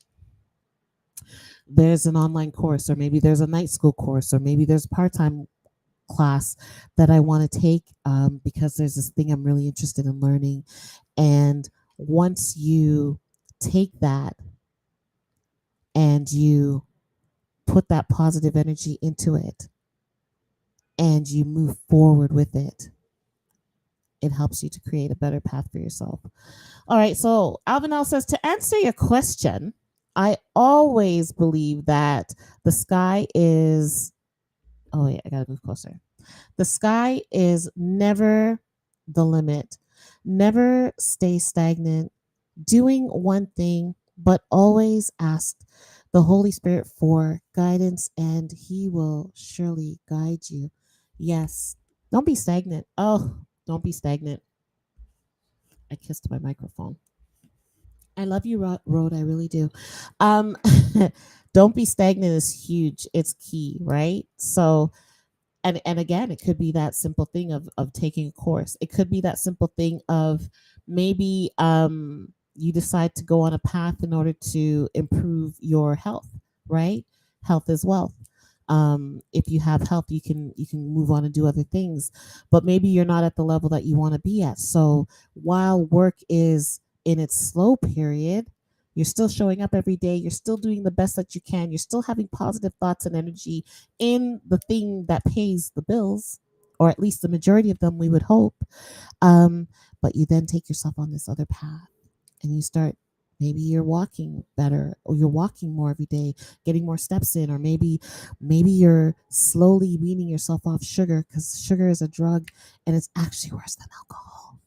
There's an online course, or maybe there's a night school course, or maybe there's a part time class that I want to take, because there's this thing I'm really interested in learning. And once you take that and you put that positive energy into it and you move forward with it, it helps you to create a better path for yourself. All right. So Alvinel says, to answer your question, I always believe that the sky is. Oh, wait, I got to move closer. The sky is never the limit. Never stay stagnant doing one thing, but always ask the Holy Spirit for guidance, and He will surely guide you. Yes. Don't be stagnant. Oh, don't be stagnant. I kissed my microphone. I love you, Road. I really do. Um, don't be stagnant is huge. It's key, right? So, and again, it could be that simple thing of taking a course. It could be that simple thing of maybe you decide to go on a path in order to improve your health, right? Health is wealth. If you have health, you can move on and do other things, but maybe you're not at the level that you want to be at. So while work is in its slow period, you're still showing up every day. You're still doing the best that you can. You're still having positive thoughts and energy in the thing that pays the bills, or at least the majority of them, we would hope. Um, but you then take yourself on this other path, and you start. Maybe you're walking better, or you're walking more every day, getting more steps in, or maybe you're slowly weaning yourself off sugar, because sugar is a drug and it's actually worse than alcohol.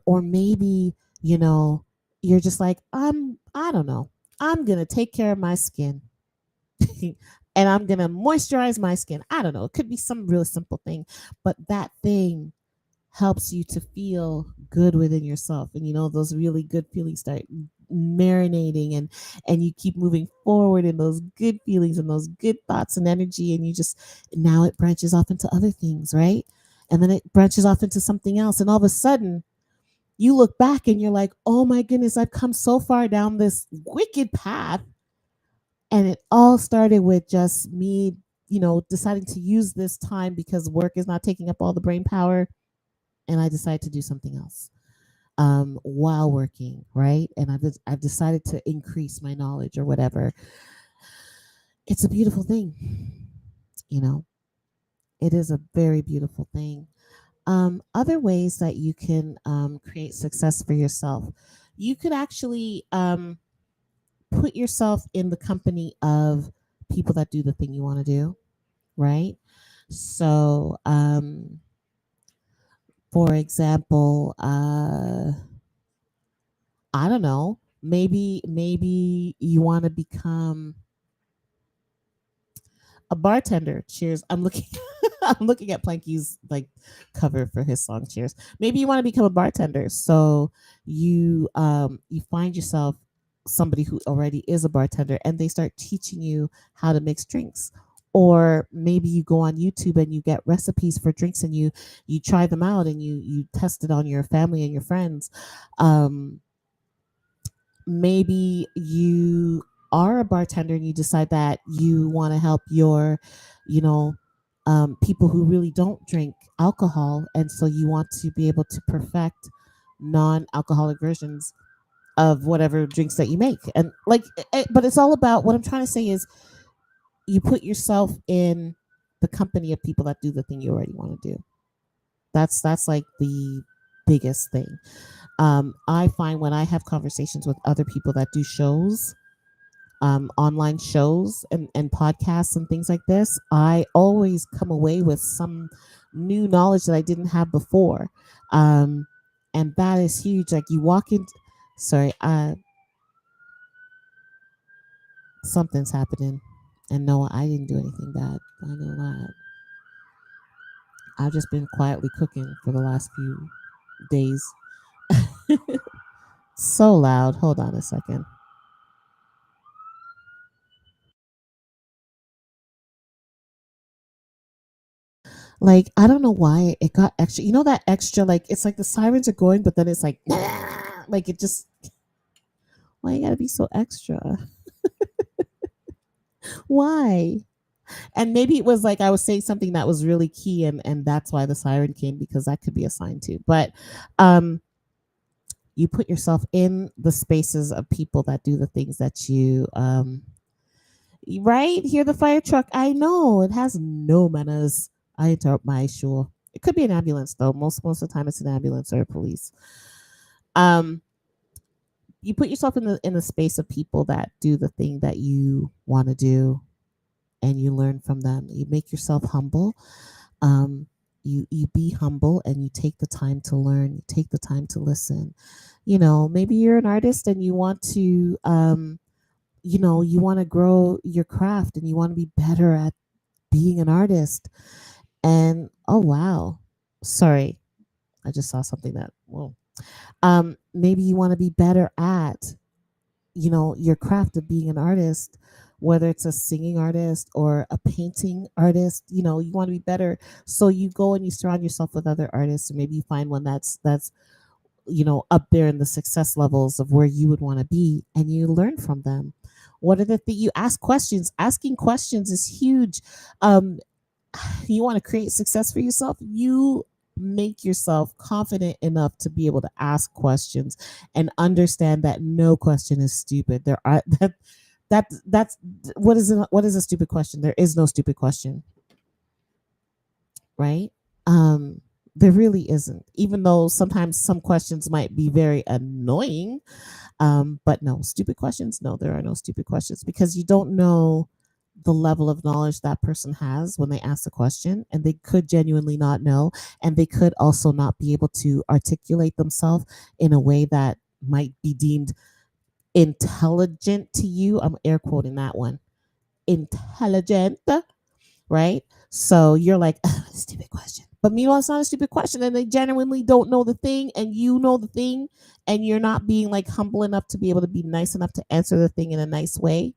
Or maybe you know you're just like, I don't know, I'm gonna take care of my skin. And I'm gonna moisturize my skin. I don't know. It could be some real simple thing, but that thing helps you to feel good within yourself. And those really good feelings start marinating, and you keep moving forward in those good feelings and those good thoughts and energy, and you just now it branches off into other things, right? And then it branches off into something else, and all of a sudden you look back and you're like, oh my goodness, I've come so far down this wicked path. And it all started with just me, deciding to use this time because work is not taking up all the brain power. And I decided to do something else while working, right? And I've decided to increase my knowledge or whatever. It's a beautiful thing, you know. It is a very beautiful thing. Other ways that you can create success for yourself, you could actually put yourself in the company of people that do the thing you want to do, right? So, for example, I don't know, maybe you want to become a bartender. Cheers. I'm looking I'm looking at Planky's like cover for his song Cheers. Maybe you want to become a bartender. So you find yourself somebody who already is a bartender and they start teaching you how to mix drinks. Or maybe you go on YouTube and you get recipes for drinks and you try them out and you test it on your family and your friends. Um Maybe you are a bartender and you decide that you want to help your, you know, people who really don't drink alcohol. And so you want to be able to perfect non alcoholic versions of whatever drinks that you make. And like, but it's all about what I'm trying to say is you put yourself in the company of people that do the thing you already want to do. That's like the biggest thing. I find when I have conversations with other people that do shows, online shows and podcasts and things like this, I always come away with some new knowledge that I didn't have before. Um, and that is huge. Like you walk in, sorry, something's happening. And no, I didn't do anything bad. I know that. I've just been quietly cooking for the last few days. So loud. Hold on a second. Like I don't know why it got extra. You know that extra like it's like the sirens are going, but then it's like like it just why you gotta be so extra? Why? And maybe it was like I was saying something that was really key, and that's why the siren came because that could be a sign too. But um, you put yourself in the spaces of people that do the things that you right? Hear the fire truck. I know it has no manners. I interrupt my sure. It could be an ambulance though. Most of the time it's an ambulance or a police. Um you put yourself in the space of people that do the thing that you want to do and you learn from them. You make yourself humble. Um you be humble and you take the time to learn, you take the time to listen. Maybe you're an artist and you want to you want to grow your craft and you want to be better at being an artist. And oh wow, sorry, I just saw something that whoa. Maybe you want to be better at your craft of being an artist, whether it's a singing artist or a painting artist. You want to be better, so you go and you surround yourself with other artists, or maybe you find one that's up there in the success levels of where you would want to be, and you learn from them. What are the things you ask questions? Asking questions is huge. um you want to create success for yourself, you make yourself confident enough to be able to ask questions and understand that no question is stupid. There are that's what is a stupid question? There is no stupid question, right? um there really isn't, even though sometimes some questions might be very annoying. But no, stupid questions, no, there are no stupid questions, because you don't know the level of knowledge that person has when they ask a question, and they could genuinely not know, and they could also not be able to articulate themselves in a way that might be deemed intelligent to you. I'm air quoting that one. Intelligent, right? So you're like, stupid question. But meanwhile, it's not a stupid question, and they genuinely don't know the thing, and you know the thing, and you're not being like humble enough to be able to be nice enough to answer the thing in a nice way.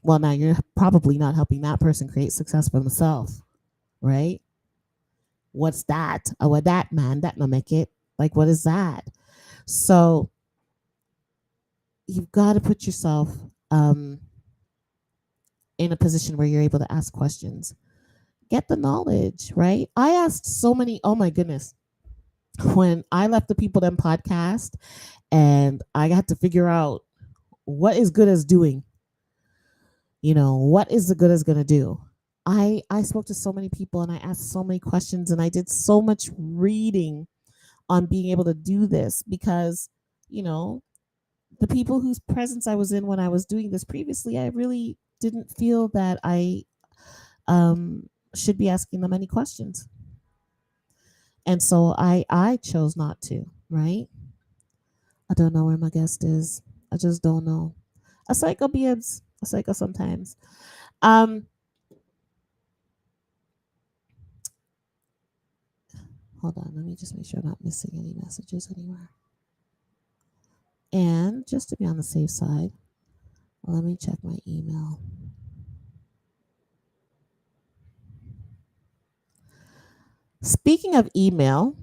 Well, now you're probably not helping that person create success for themselves, right? What's that? Oh, what that man? That no make it. Like, what is that? So you've got to put yourself um, in a position where you're able to ask questions, get the knowledge, right? I asked so many. Oh my goodness, when I left the People Them podcast and I had to figure out what is good as doing, what is the good as gonna do. I spoke to so many people and I asked so many questions and I did so much reading on being able to do this because, you know, the people whose presence I was in when I was doing this previously, I really didn't feel that I should be asking them any questions. And so I chose not to, right? I don't know where my guest is. I just don't know. A psycho beards, a psycho sometimes. Um, Hold on, let me just make sure I'm not missing any messages anywhere. And just to be on the safe side, let me check my email. Speaking of email,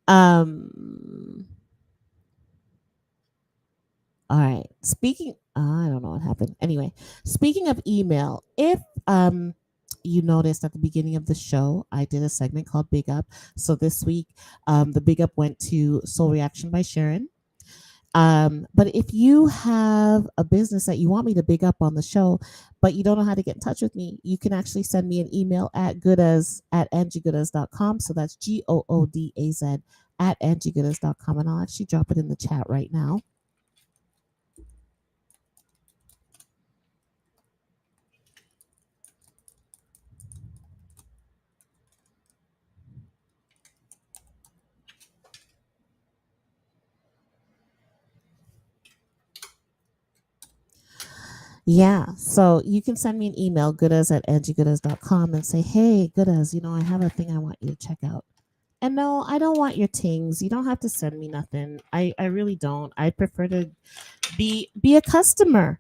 um, all right. I don't know what happened. Anyway, speaking of email, if you noticed at the beginning of the show, I did a segment called Big Up. So this week, the Big Up went to Soul Reaction by Sharon. But if you have a business that you want me to big up on the show, but you don't know how to get in touch with me, you can actually send me an email at goodaz@angiegoodas.com. So that's GOODAZ at angiegoodas.com. And I'll actually drop it in the chat right now. Yeah, so you can send me an email, goodaz@angiegoodas.com, and say, hey, Goodaz, I have a thing I want you to check out. And no, I don't want your tings. You don't have to send me nothing. I really don't. I prefer to be a customer.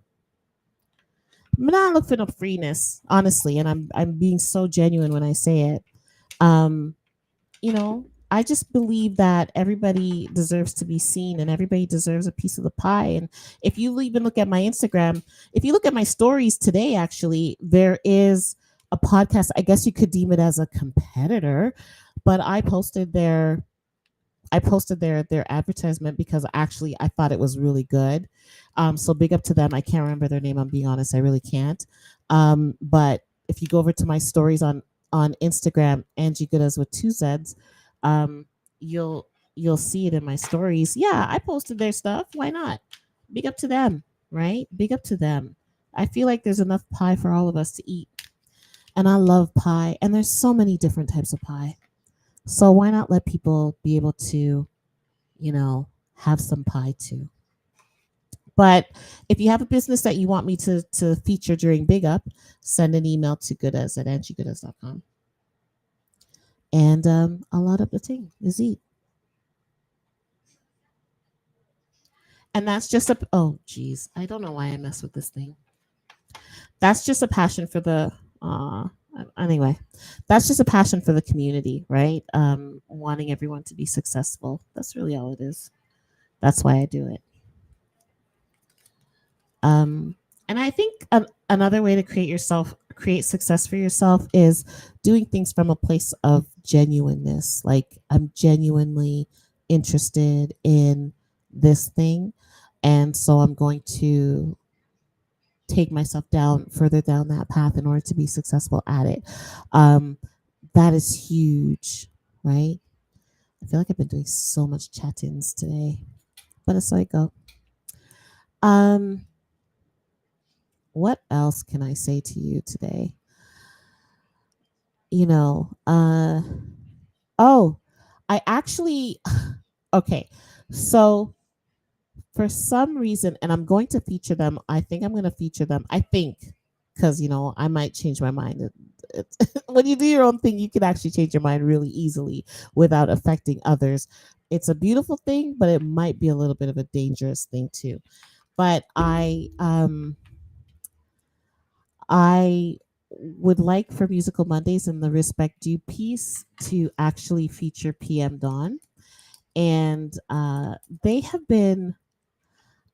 I'm not looking for no freeness, honestly, and I'm being so genuine when I say it. Um, I just believe that everybody deserves to be seen and everybody deserves a piece of the pie. And if you even look at my Instagram, if you look at my stories today, actually, there is a podcast. I guess you could deem it as a competitor, but I posted their advertisement because actually I thought it was really good. So big up to them. I can't remember their name. I'm being honest. I really can't. But if you go over to my stories on Instagram, Angie Goodas with two Z's, um, you'll you'll see it in my stories. Yeah, I posted their stuff. Why not? Big up to them, right? Big up to them. I feel like there's enough pie for all of us to eat. And I love pie. And there's so many different types of pie. So why not let people be able to, have some pie too? But if you have a business that you want me to feature during Big Up, send an email to goodaz@angiegoodas.com. And I'll load up the thing. Is eat. And that's just oh geez. I don't know why I mess with this thing. That's just a passion for the anyway. That's just a passion for the community, right? Wanting everyone to be successful. That's really all it is. That's why I do it. Um, and I think another way to create success for yourself is doing things from a place of genuineness. Like I'm genuinely interested in this thing, and so I'm going to take myself down further down that path in order to be successful at it. Um, that is huge, right? I feel like I've been doing so much chat-ins today, but it's like go. Um, what else can I say to you today? You know, oh, I actually, okay, so for some reason, and I'm going to feature them. I think I'm going to feature them. I think because I might change my mind. When you do your own thing, you can actually change your mind really easily without affecting others. It's a beautiful thing, but it might be a little bit of a dangerous thing too. But I would like for Musical Mondays and the Respect Due piece to actually feature PM Dawn, and they have been,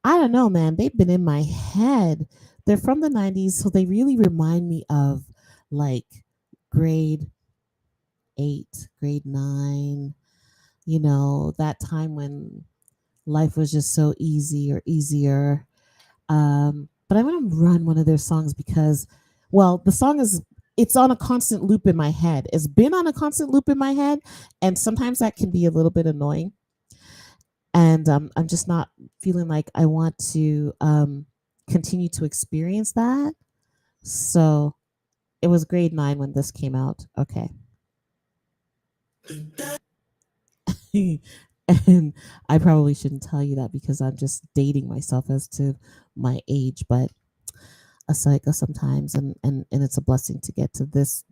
I don't know, man. They've been in my head. They're from the 90s, so they really remind me of like grade 8, grade 9, that time when life was just so easy or easier. But I'm going to run one of their songs because, well, the song it's on a constant loop in my head. It's been on a constant loop in my head, and sometimes that can be a little bit annoying. And I'm just not feeling like I want to continue to experience that. So it was grade 9 when this came out. Okay. And I probably shouldn't tell you that because I'm just dating myself as to my age, but a psycho sometimes, and it's a blessing to get to this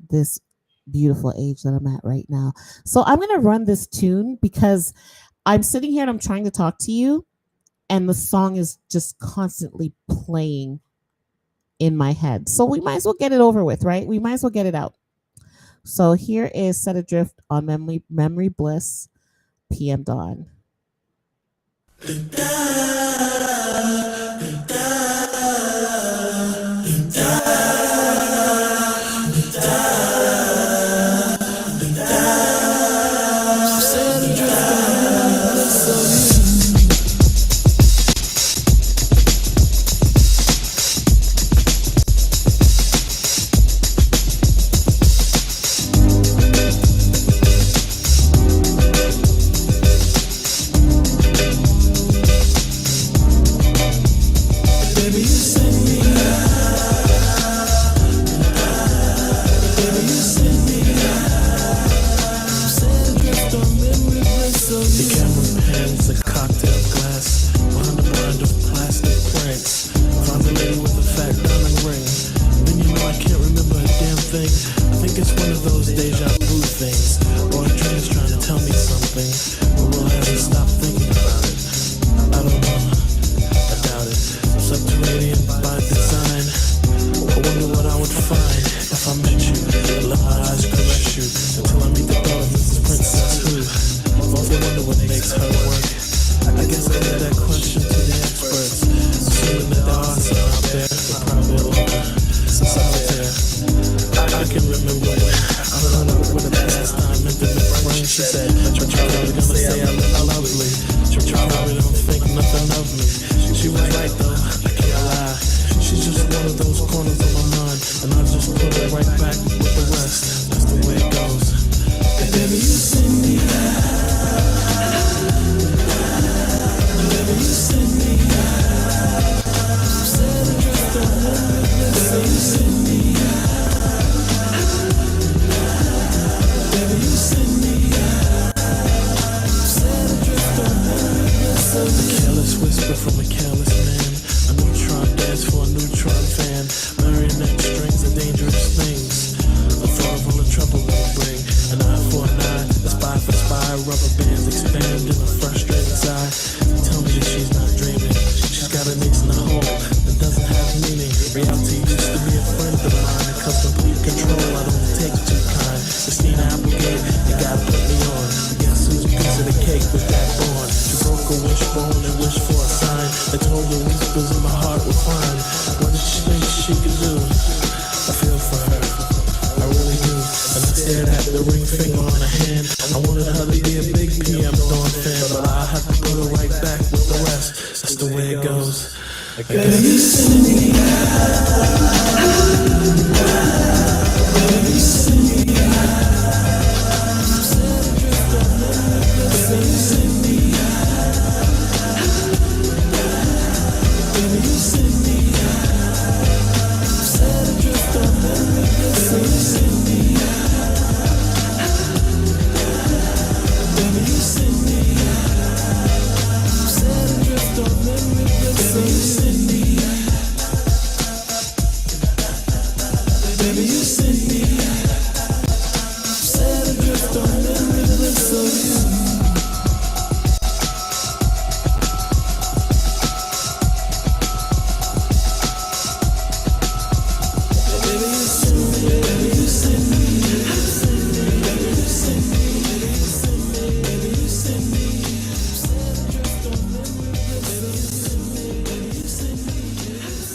beautiful age that I'm at right now. So I'm gonna run this tune because I'm sitting here and I'm trying to talk to you, and the song is just constantly playing in my head. So we might as well get it over with, right? We might as well get it out. So here is Set Adrift on Memory Bliss, PM Dawn.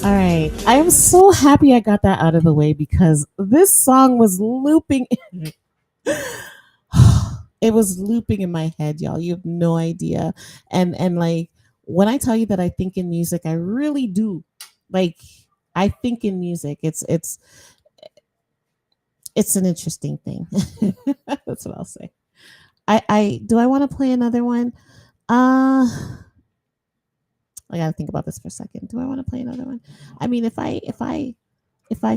All right. I am so happy I got that out of the way because this song was looping. It was looping in my head, y'all. You have no idea. And like when I tell you that I think in music, I really do. Like I think in music. It's an interesting thing. That's what I'll say. I do I want to play another one? Uh I gotta think about this for a second. Do I want to play another one? I mean, if I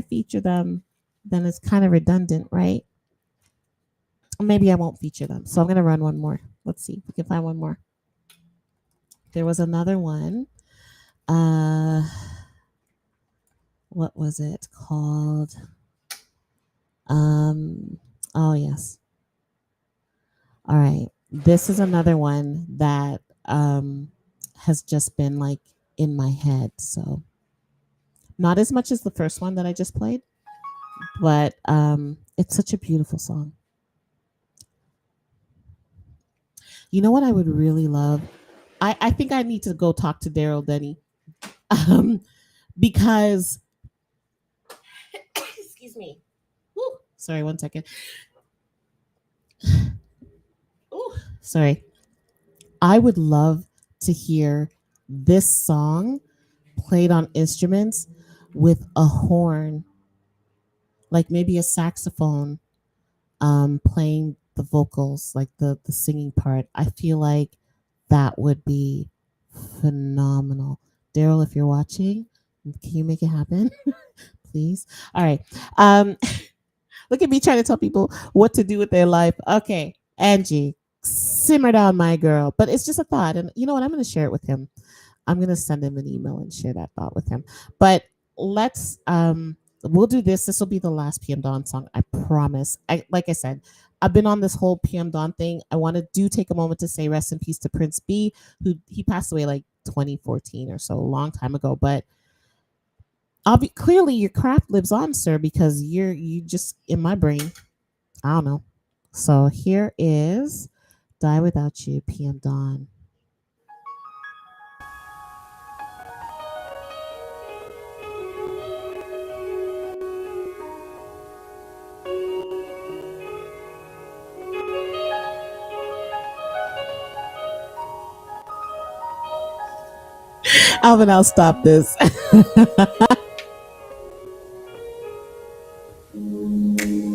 feature them, then it's kind of redundant, right? Maybe I won't feature them. So I'm gonna run one more. Let's see if we can find one more. There was another one. Uh, what was it called? Um, oh yes. All right. This is another one that has just been like in my head. So not as much as the first one that I just played, but it's such a beautiful song. You know what I would really love? I think I need to go talk to Daryl Denny um, because, excuse me. Woo, sorry, one second. Ooh, sorry. I would love to hear this song played on instruments with a horn, like maybe a saxophone, playing the vocals, like the singing part. I feel like that would be phenomenal. Daryl, if you're watching, can you make it happen, please? All right. Um, Look at me trying to tell people what to do with their life. Okay, Angie, simmer down, my girl. But it's just a thought, and you know what? I'm going to share it with him. I'm going to send him an email and share that thought with him. But let's we'll do this. This will be the last PM Dawn song. I promise. Like I said, I've been on this whole PM Dawn thing. I want to take a moment to say rest in peace to Prince B, who he passed away like 2014 or so, a long time ago. But clearly your craft lives on, sir, because you just in my brain. I don't know. So here is Die Without You, PM Dawn. Alvin, I'll stop this.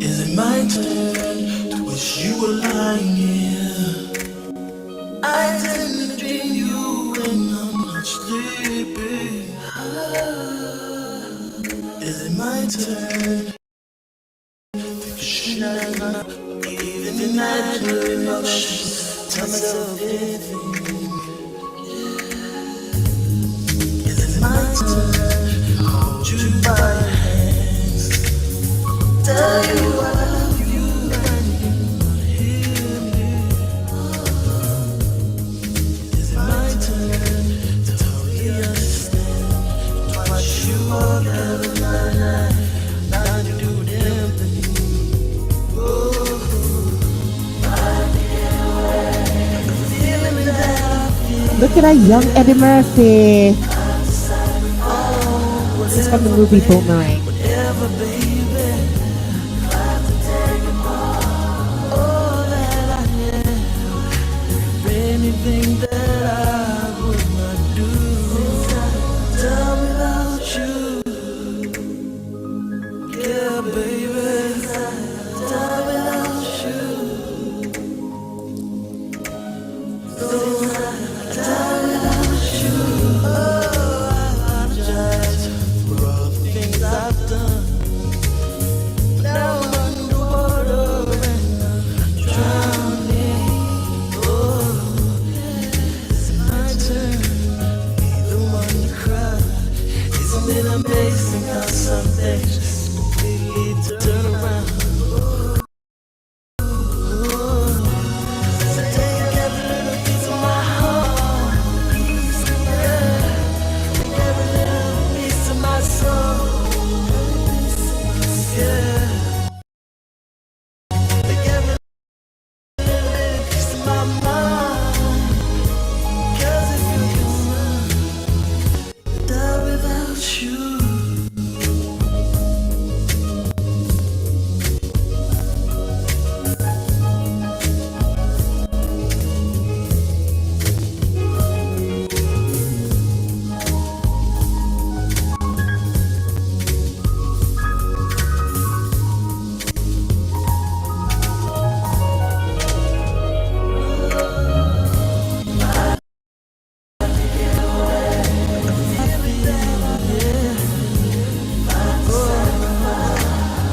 Is it my turn to wish you were lying here? I tend to dream you when I'm not sleeping. Is it my turn? Should I not even imagine your emotions? Tell myself anything. Is it my turn to hold you by your hands? Tell you I love you and you hear me. Is it my turn to totally understand? Twice you walk out of my life, now you do damn thing. Oh, the feeling that I feel. Look at that young Eddie Murphy. This is from the movie Boomerang. Whatever, baby. Anything that I would not do. Tell me about you. Yeah, baby. Tell me about you. Tell me about you. Oh, I apologize for all the things I've turn around. Take every little piece of my heart, every little piece of my soul, yeah. Take every little piece of my mind. 'Cause if you can die without you.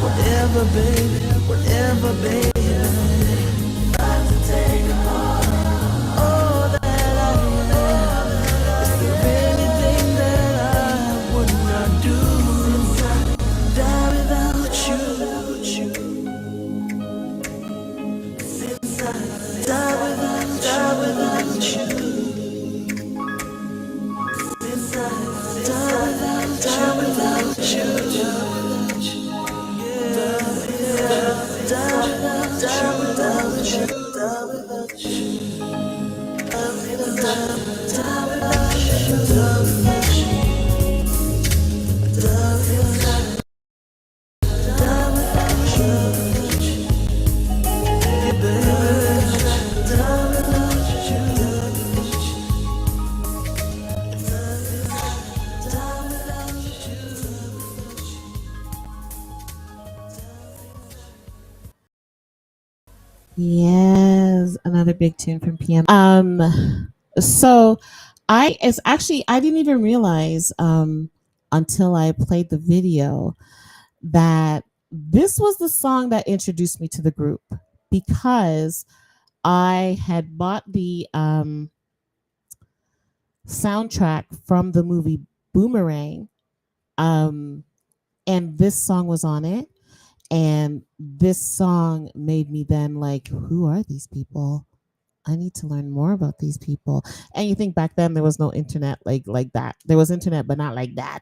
Whatever, baby, whatever, baby. All that I am is there anything that I would not do? Die without you. Die without you. Die without you. Yes, another big tune from PM. So I didn't even realize until I played the video that this was the song that introduced me to the group because I had bought the soundtrack from the movie Boomerang, um, and this song was on it. And this song made me then like, who are these people? I need to learn more about these people. And you think back then there was no internet like that. There was internet, but not like that.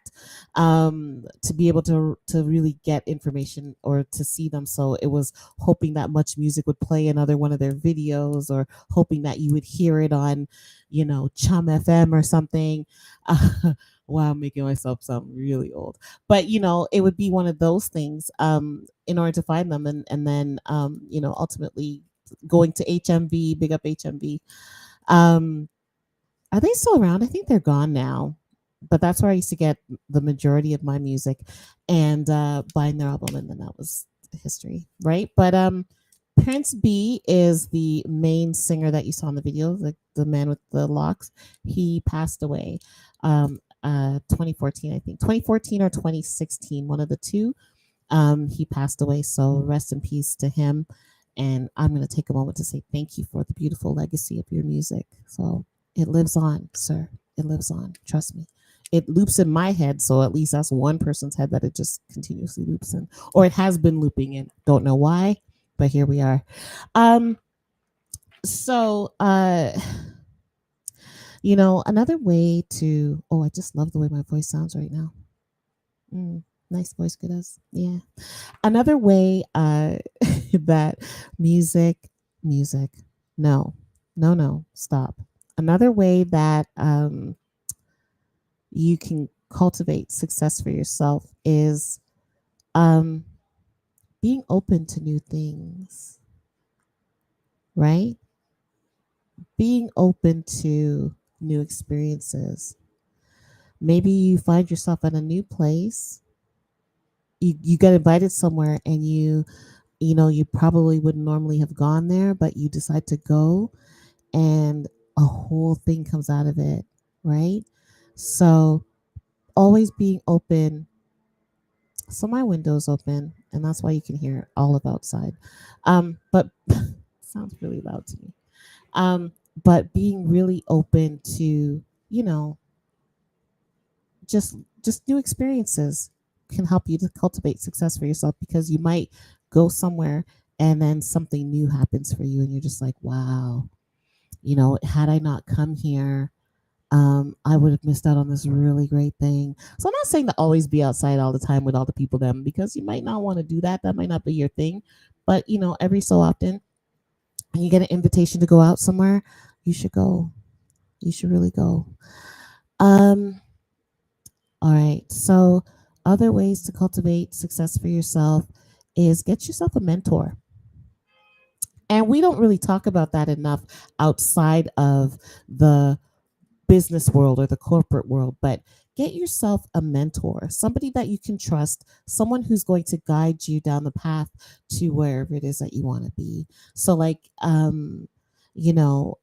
To be able to really get information or to see them. So it was hoping that much music would play another one of their videos, or hoping that you would hear it on, Chum FM or something. Wow, I'm making myself sound really old. But it would be one of those things in order to find them, and then ultimately going to HMV, big up HMV. Um, are they still around? I think they're gone now. But that's where I used to get the majority of my music, and buying their album, and then that was history, right? But Prince B is the main singer that you saw in the video, the man with the locks. He passed away 2014, I think. 2014 or 2016, one of the two. He passed away, so rest in peace to him. And I'm going to take a moment to say thank you for the beautiful legacy of your music. So it lives on, sir. It lives on. Trust me. It loops in my head, so at least that's one person's head that it just continuously loops in, or it has been looping in. Don't know why, but here we are. Um, so another way to, oh, I just love the way my voice sounds right now. Nice voice, kiddos. Yeah. Another way that music, no, stop. Another way that you can cultivate success for yourself is um, being open to new things, right? Being open to new experiences. Maybe you find yourself in a new place. You get invited somewhere, and you probably wouldn't normally have gone there, but you decide to go, and a whole thing comes out of it, right? So always being open. So my window's open, and that's why you can hear all of outside. But sounds really loud to me. But being really open to, you know, just new experiences. can help you to cultivate success for yourself, because you might go somewhere and then something new happens for you and you're just like, wow, had I not come here, I would have missed out on this really great thing. So I'm not saying to always be outside all the time with all the people them, because you might not want to do that. That might not be your thing. But every so often, and you get an invitation to go out somewhere, you should go. You should really go. Um, all right. So other ways to cultivate success for yourself is get yourself a mentor. And we don't really talk about that enough outside of the business world or the corporate world, but get yourself a mentor, somebody that you can trust, someone who's going to guide you down the path to wherever it is that you want to be. So, like,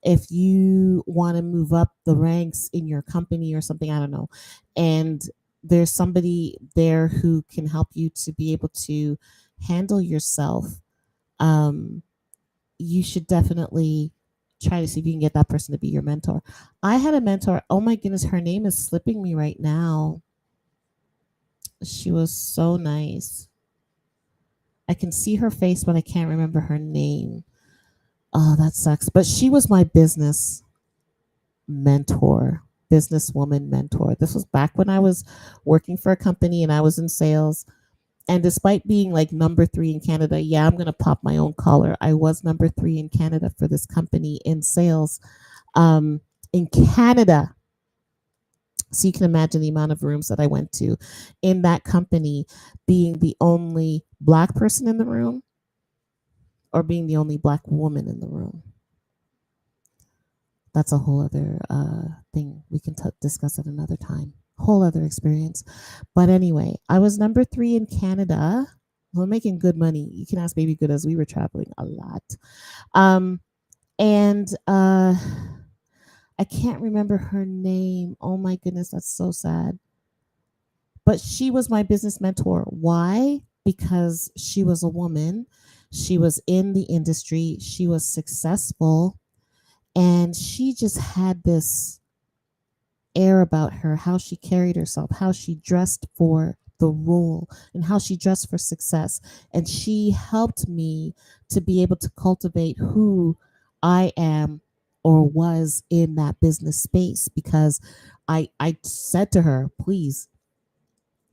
if you want to move up the ranks in your company or something, I don't know, and there's somebody there who can help you to be able to handle yourself, um, you should definitely try to see if you can get that person to be your mentor. I had a mentor. Oh my goodness, her name is slipping me right now. She was so nice. I can see her face, but I can't remember her name. Oh, that sucks. But she was my business mentor, businesswoman mentor. This was back when I was working for a company and I was in sales. And despite being like number 3 in Canada, yeah, I'm going to pop my own collar. I was number 3 in Canada for this company in sales, in Canada. So you can imagine the amount of rooms that I went to in that company, being the only Black person in the room or being the only Black woman in the room. That's a whole other thing. We can discuss at another time. Whole other experience. But anyway, I was number 3 in Canada. We're making good money. You can ask Baby Good, as we were traveling a lot. And I can't remember her name. Oh my goodness, that's so sad. But she was my business mentor. Why? Because she was a woman. She was in the industry. She was successful. And she just had this air about her, how she carried herself, how she dressed for the role, and how she dressed for success. And she helped me to be able to cultivate who I am or was in that business space, because I said to her, please,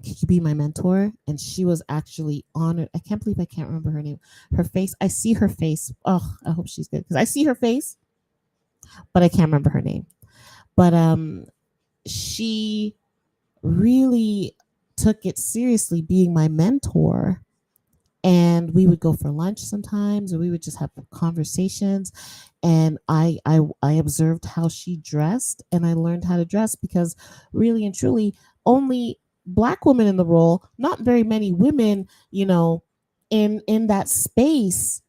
could you be my mentor? And she was actually honored. I can't believe I can't remember her name. Her face, I see her face. Oh, I hope she's good, because I see her face, but I can't remember her name. But she really took it seriously, being my mentor. And we would go for lunch sometimes, or we would just have conversations. And I observed how she dressed, and I learned how to dress, because really and truly, only Black women in the role, not very many women, in that space.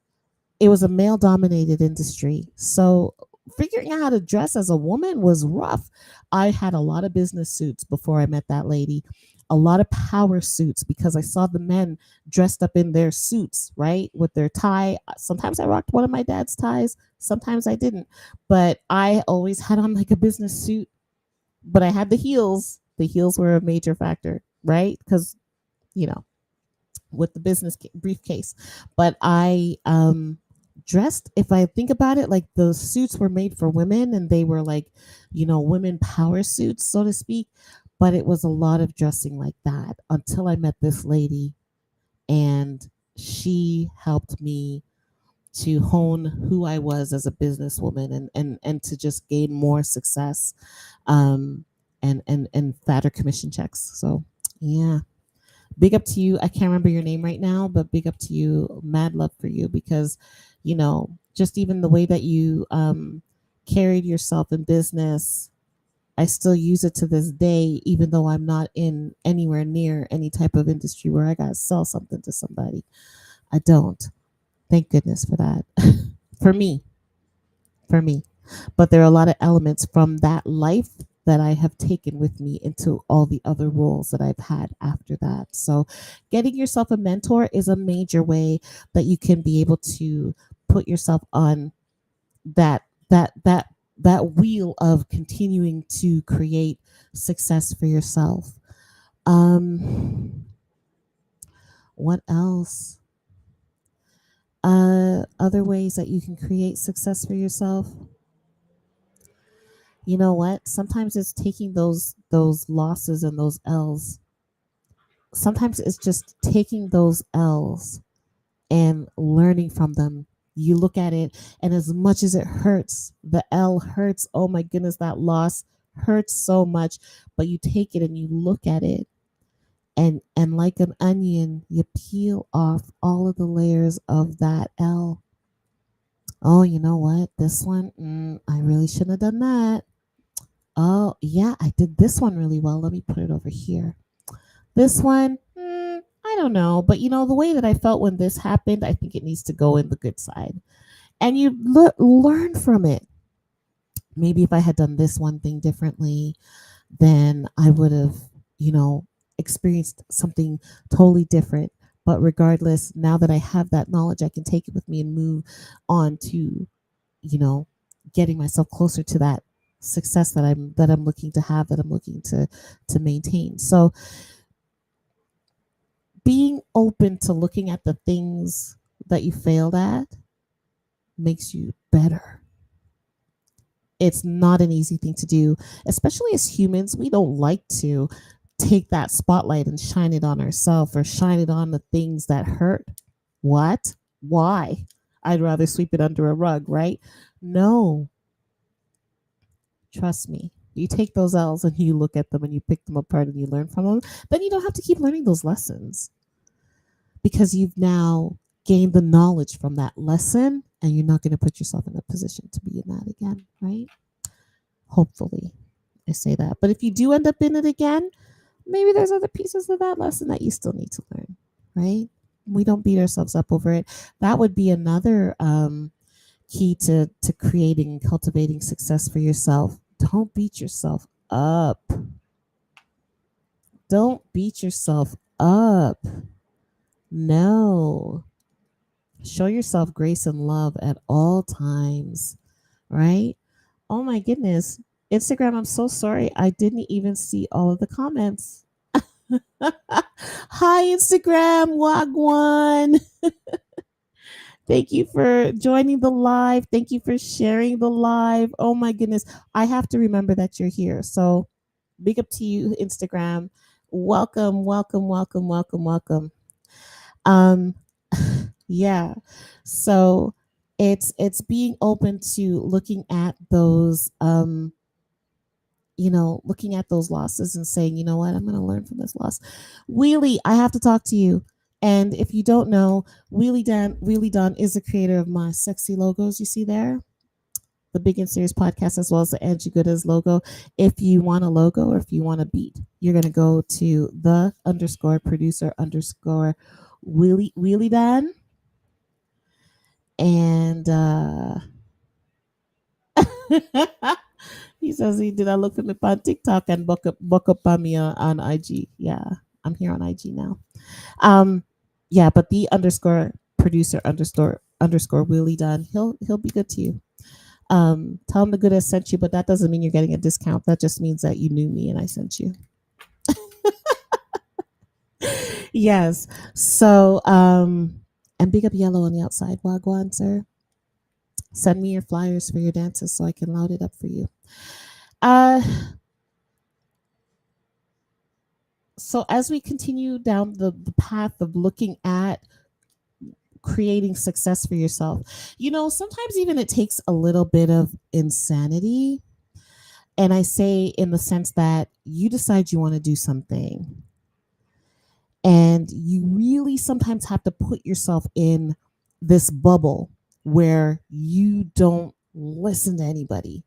It was a male dominated industry. So figuring out how to dress as a woman was rough. I had a lot of business suits before I met that lady, a lot of power suits, because I saw the men dressed up in their suits, right? With their tie. Sometimes I rocked one of my dad's ties, sometimes I didn't. But I always had on like a business suit, but I had the heels. The heels were a major factor, right? Because, you know, with the business briefcase. But I dressed, if I think about it, like those suits were made for women, and they were like, women power suits, so to speak. But it was a lot of dressing like that until I met this lady, and she helped me to hone who I was as a businesswoman, and to just gain more success, um and fatter commission checks. So yeah, big up to you. I can't remember your name right now, but big up to you. Mad love for you, because, just even the way that you carried yourself in business, I still use it to this day, even though I'm not in anywhere near any type of industry where I got to sell something to somebody. I don't. Thank goodness for that. for me, for me. But there are a lot of elements from that life that I have taken with me into all the other roles that I've had after that. So, getting yourself a mentor is a major way that you can be able to put yourself on that wheel of continuing to create success for yourself. Um, What else? Other ways that you can create success for yourself. You know what? Sometimes it's taking those losses and those L's. Sometimes it's just taking those L's and learning from them. You look at it, and as much as it hurts, the L hurts. Oh my goodness, that loss hurts so much. But you take it and you look at it, and like an onion, you peel off all of the layers of that L. Oh, you know what? This one, I really shouldn't have done that. Oh, yeah, I did this one really well. Let me put it over here. This one, I don't know. But the way that I felt when this happened, I think it needs to go in the good side. And you learn from it. Maybe if I had done this one thing differently, then I would have, you know, experienced something totally different. But regardless, now that I have that knowledge, I can take it with me and move on to, you know, getting myself closer to that success that I'm looking to have, that I'm looking to maintain. So being open to looking at the things that you failed at makes you better. It's not an easy thing to do, especially as humans. We don't like to take that spotlight and shine it on ourselves or shine it on the things that hurt. What? Why? I'd rather sweep it under a rug, right? No, trust me. You take those L's and you look at them and you pick them apart and you learn from them, then you don't have to keep learning those lessons because you've now gained the knowledge from that lesson and you're not going to put yourself in a position to be in that again, right? Hopefully, I say that. But if you do end up in it again, maybe there's other pieces of that lesson that you still need to learn, right? We don't beat ourselves up over it. That would be another key to creating and cultivating success for yourself. Don't beat yourself up. Don't beat yourself up. No. Show yourself grace and love at all times, right? Oh my goodness. Instagram, I'm so sorry. I didn't even see all of the comments. Hi, Instagram. Wagwan. Thank you for joining the live. Thank you for sharing the live. Oh my goodness. I have to remember that you're here. So big up to you, Instagram. Welcome, welcome, welcome, welcome, welcome. Um, yeah. So it's being open to looking at those looking at those losses and saying, you know what, I'm going to learn from this loss. Wheelie, I have to talk to you. And if you don't know, Wheelie Don is the creator of my sexy logos you see there, the Big and Serious podcast, as well as the Angie Goodas logo. If you want a logo or if you want a beat, you're going to go to the underscore producer underscore Wheelie Don. And he says he did. I look for me on TikTok and book up on me on IG. Yeah, I'm here on IG now. Yeah, but the underscore producer underscore Willie Dunn. He'll be good to you. Tell him the good has sent you, but that doesn't mean you're getting a discount. That just means that you knew me and I sent you. Yes. So and big up yellow on the outside. Wagwan, sir. Send me your flyers for your dances so I can load it up for you. Uh so as we continue down the path of looking at creating success for yourself, sometimes even it takes a little bit of insanity. And I say in the sense that you decide you want to do something and you really sometimes have to put yourself in this bubble where you don't listen to anybody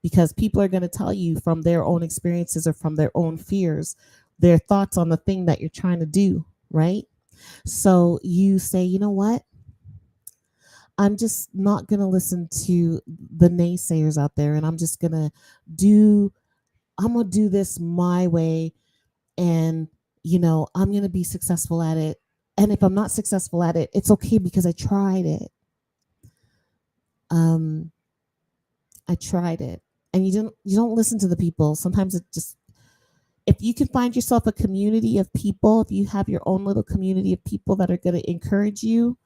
because people are going to tell you from their own experiences or from their own fears their thoughts on the thing that you're trying to do, right? So you say, you know what, I'm just not going to listen to the naysayers out there and I'm going to do this my way, and I'm going to be successful at it. And if I'm not successful at it, it's okay because I tried it. um I tried it. And you don't listen to the people. Sometimes If you can find yourself a community of people, if you have your own little community of people that are going to encourage you,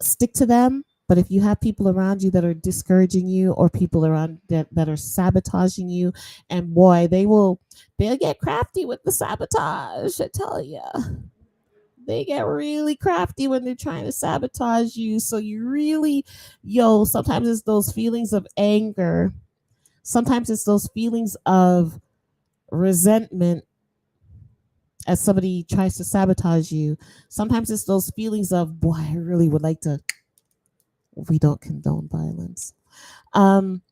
stick to them. But if you have people around you that are discouraging you, or people around that are sabotaging you, and boy, they'll get crafty with the sabotage. I tell you, they get really crafty when they're trying to sabotage you. So you really, sometimes it's those feelings of anger. Sometimes it's those feelings of resentment as somebody tries to sabotage you. Sometimes it's those feelings of, boy, I really would like to. We don't condone violence. Um,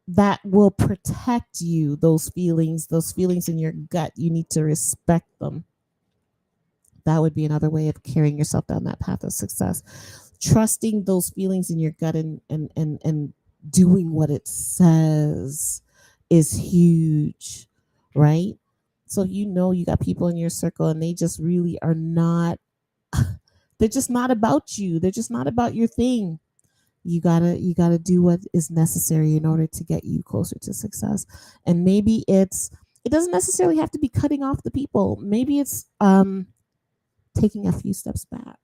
that will protect you. Those feelings in your gut, you need to respect them. That would be another way of carrying yourself down that path of success. Trusting those feelings in your gut, and doing what it says is huge, right? So you got people in your circle and they just really are not, they're just not about you. They're just not about your thing. You gotta do what is necessary in order to get you closer to success. And maybe it doesn't necessarily have to be cutting off the people. Maybe it's taking a few steps back,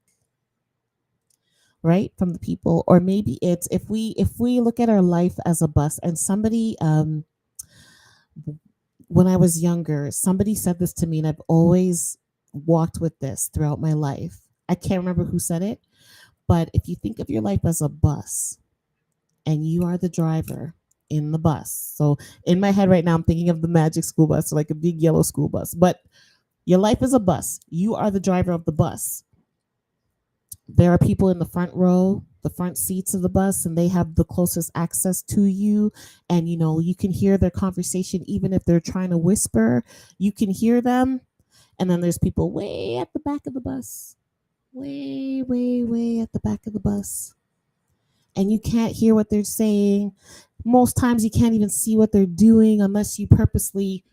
right, from the people. Or maybe it's, if we look at our life as a bus, and somebody, when I was younger, somebody said this to me, and I've always walked with this throughout my life. I can't remember who said it, but if you think of your life as a bus and you are the driver in the bus. So in my head right now, I'm thinking of the magic school bus, like a big yellow school bus. But your life is a bus. You are the driver of the bus. There are people in the front row, the front seats of the bus, and they have the closest access to you. And you can hear their conversation, even if they're trying to whisper, you can hear them. And then there's people way at the back of the bus, way, way, way at the back of the bus. And you can't hear what they're saying. Most times you can't even see what they're doing unless you purposely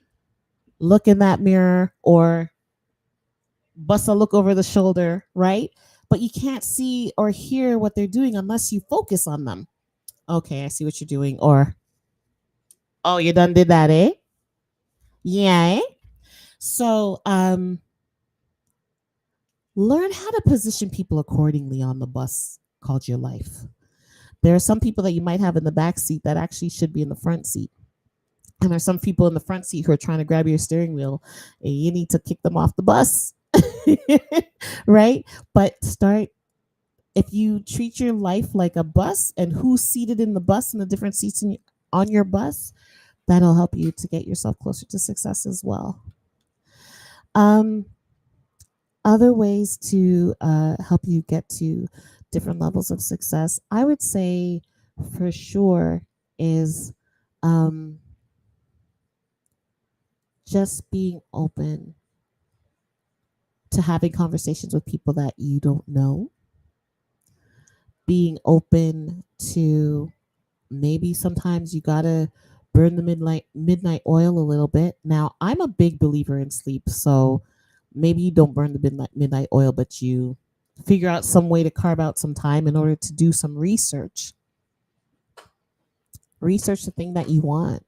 look in that mirror or bust a look over the shoulder, right? But you can't see or hear what they're doing unless you focus on them. Okay, I see what you're doing. Or, oh, you done did that, eh? Yeah, eh? So, learn how to position people accordingly on the bus called your life. There are some people that you might have in the back seat that actually should be in the front seat. And there's some people in the front seat who are trying to grab your steering wheel, and you need to kick them off the bus. Right? But if you treat your life like a bus, and who's seated in the bus and the different seats on your bus, that'll help you to get yourself closer to success as well. Um, Other ways to help you get to different levels of success, I would say for sure, is um, just being open to having conversations with people that you don't know, being open to, maybe sometimes you gotta burn the midnight oil a little bit. Now, I'm a big believer in sleep, so maybe you don't burn the midnight oil, but you figure out some way to carve out some time in order to do some research. Research the thing that you want,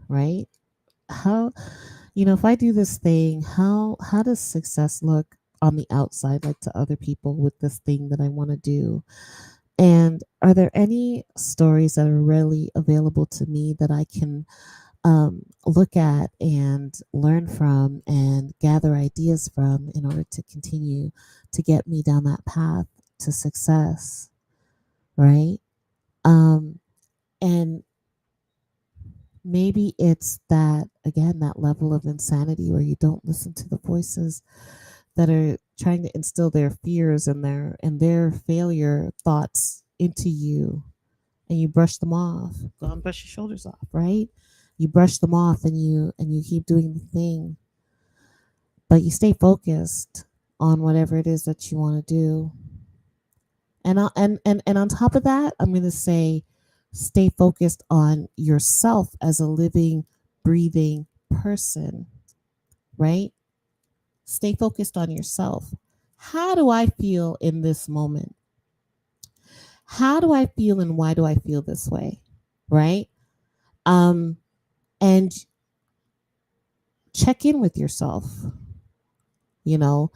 right? How, if I do this thing, how does success look on the outside, like to other people, with this thing that I want to do? And are there any stories that are readily available to me that I can look at and learn from and gather ideas from in order to continue to get me down that path to success, right? And maybe it's that, again, that level of insanity where you don't listen to the voices that are trying to instill their fears and their failure thoughts into you, and you brush them off. Go and brush your shoulders off, right? You brush them off, and you keep doing the thing, but you stay focused on whatever it is that you want to do. And on top of that, I'm going to say, stay focused on yourself as a living, breathing person, right? Stay focused on yourself. How do I feel in this moment? How do I feel, and why do I feel this way? Right? And check in with yourself. You know,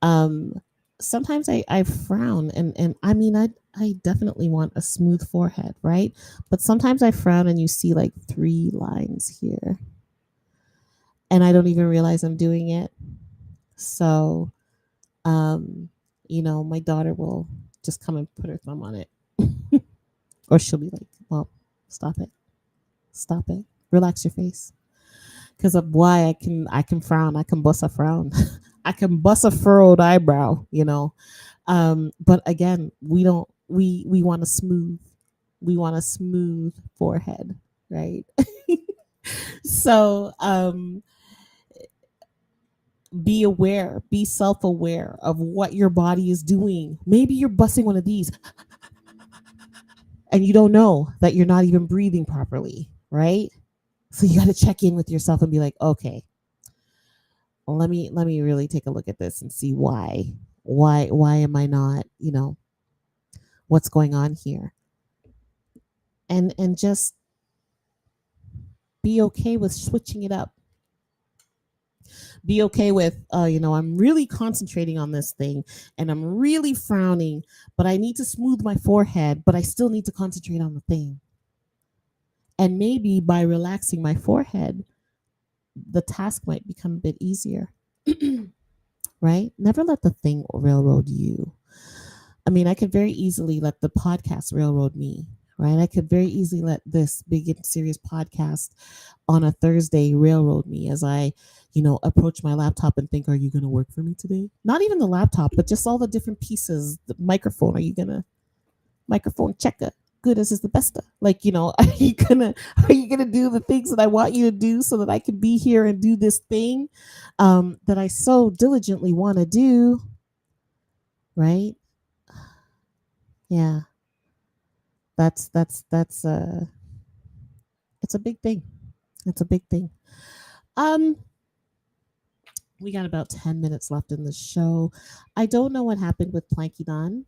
um, sometimes I frown, and I mean, I definitely want a smooth forehead, right? But sometimes I frown and you see like three lines here, and I don't even realize I'm doing it. So, um, my daughter will just come and put her thumb on it, or she'll be like, "Well, stop it, stop it, relax your face." Because of why I can frown, I can bust a frown, I can bust a furrowed eyebrow, but again, we want a smooth forehead, right? So be aware, be self-aware of what your body is doing. Maybe you're busting one of these and you don't know that you're not even breathing properly, right? So you got to check in with yourself and be like, okay, well, let me really take a look at this and see why am I not, what's going on here, and just be okay with switching it up. Be okay with, I'm really concentrating on this thing and I'm really frowning, but I need to smooth my forehead, but I still need to concentrate on the thing. And maybe by relaxing my forehead, the task might become a bit easier. Right? Never let the thing railroad you. I mean, I could very easily let the podcast railroad me, right? I could very easily let this big and serious podcast on a Thursday railroad me as I, approach my laptop and think, are you going to work for me today? Not even the laptop, but just all the different pieces. The microphone, are you going to microphone checker? Good as is the best. Like, are you gonna do the things that I want you to do so that I can be here and do this thing that I so diligently want to do, right? Yeah, that's it's a big thing. It's a big thing. Um, we got about 10 minutes left in the show. I don't know what happened with Planky Don.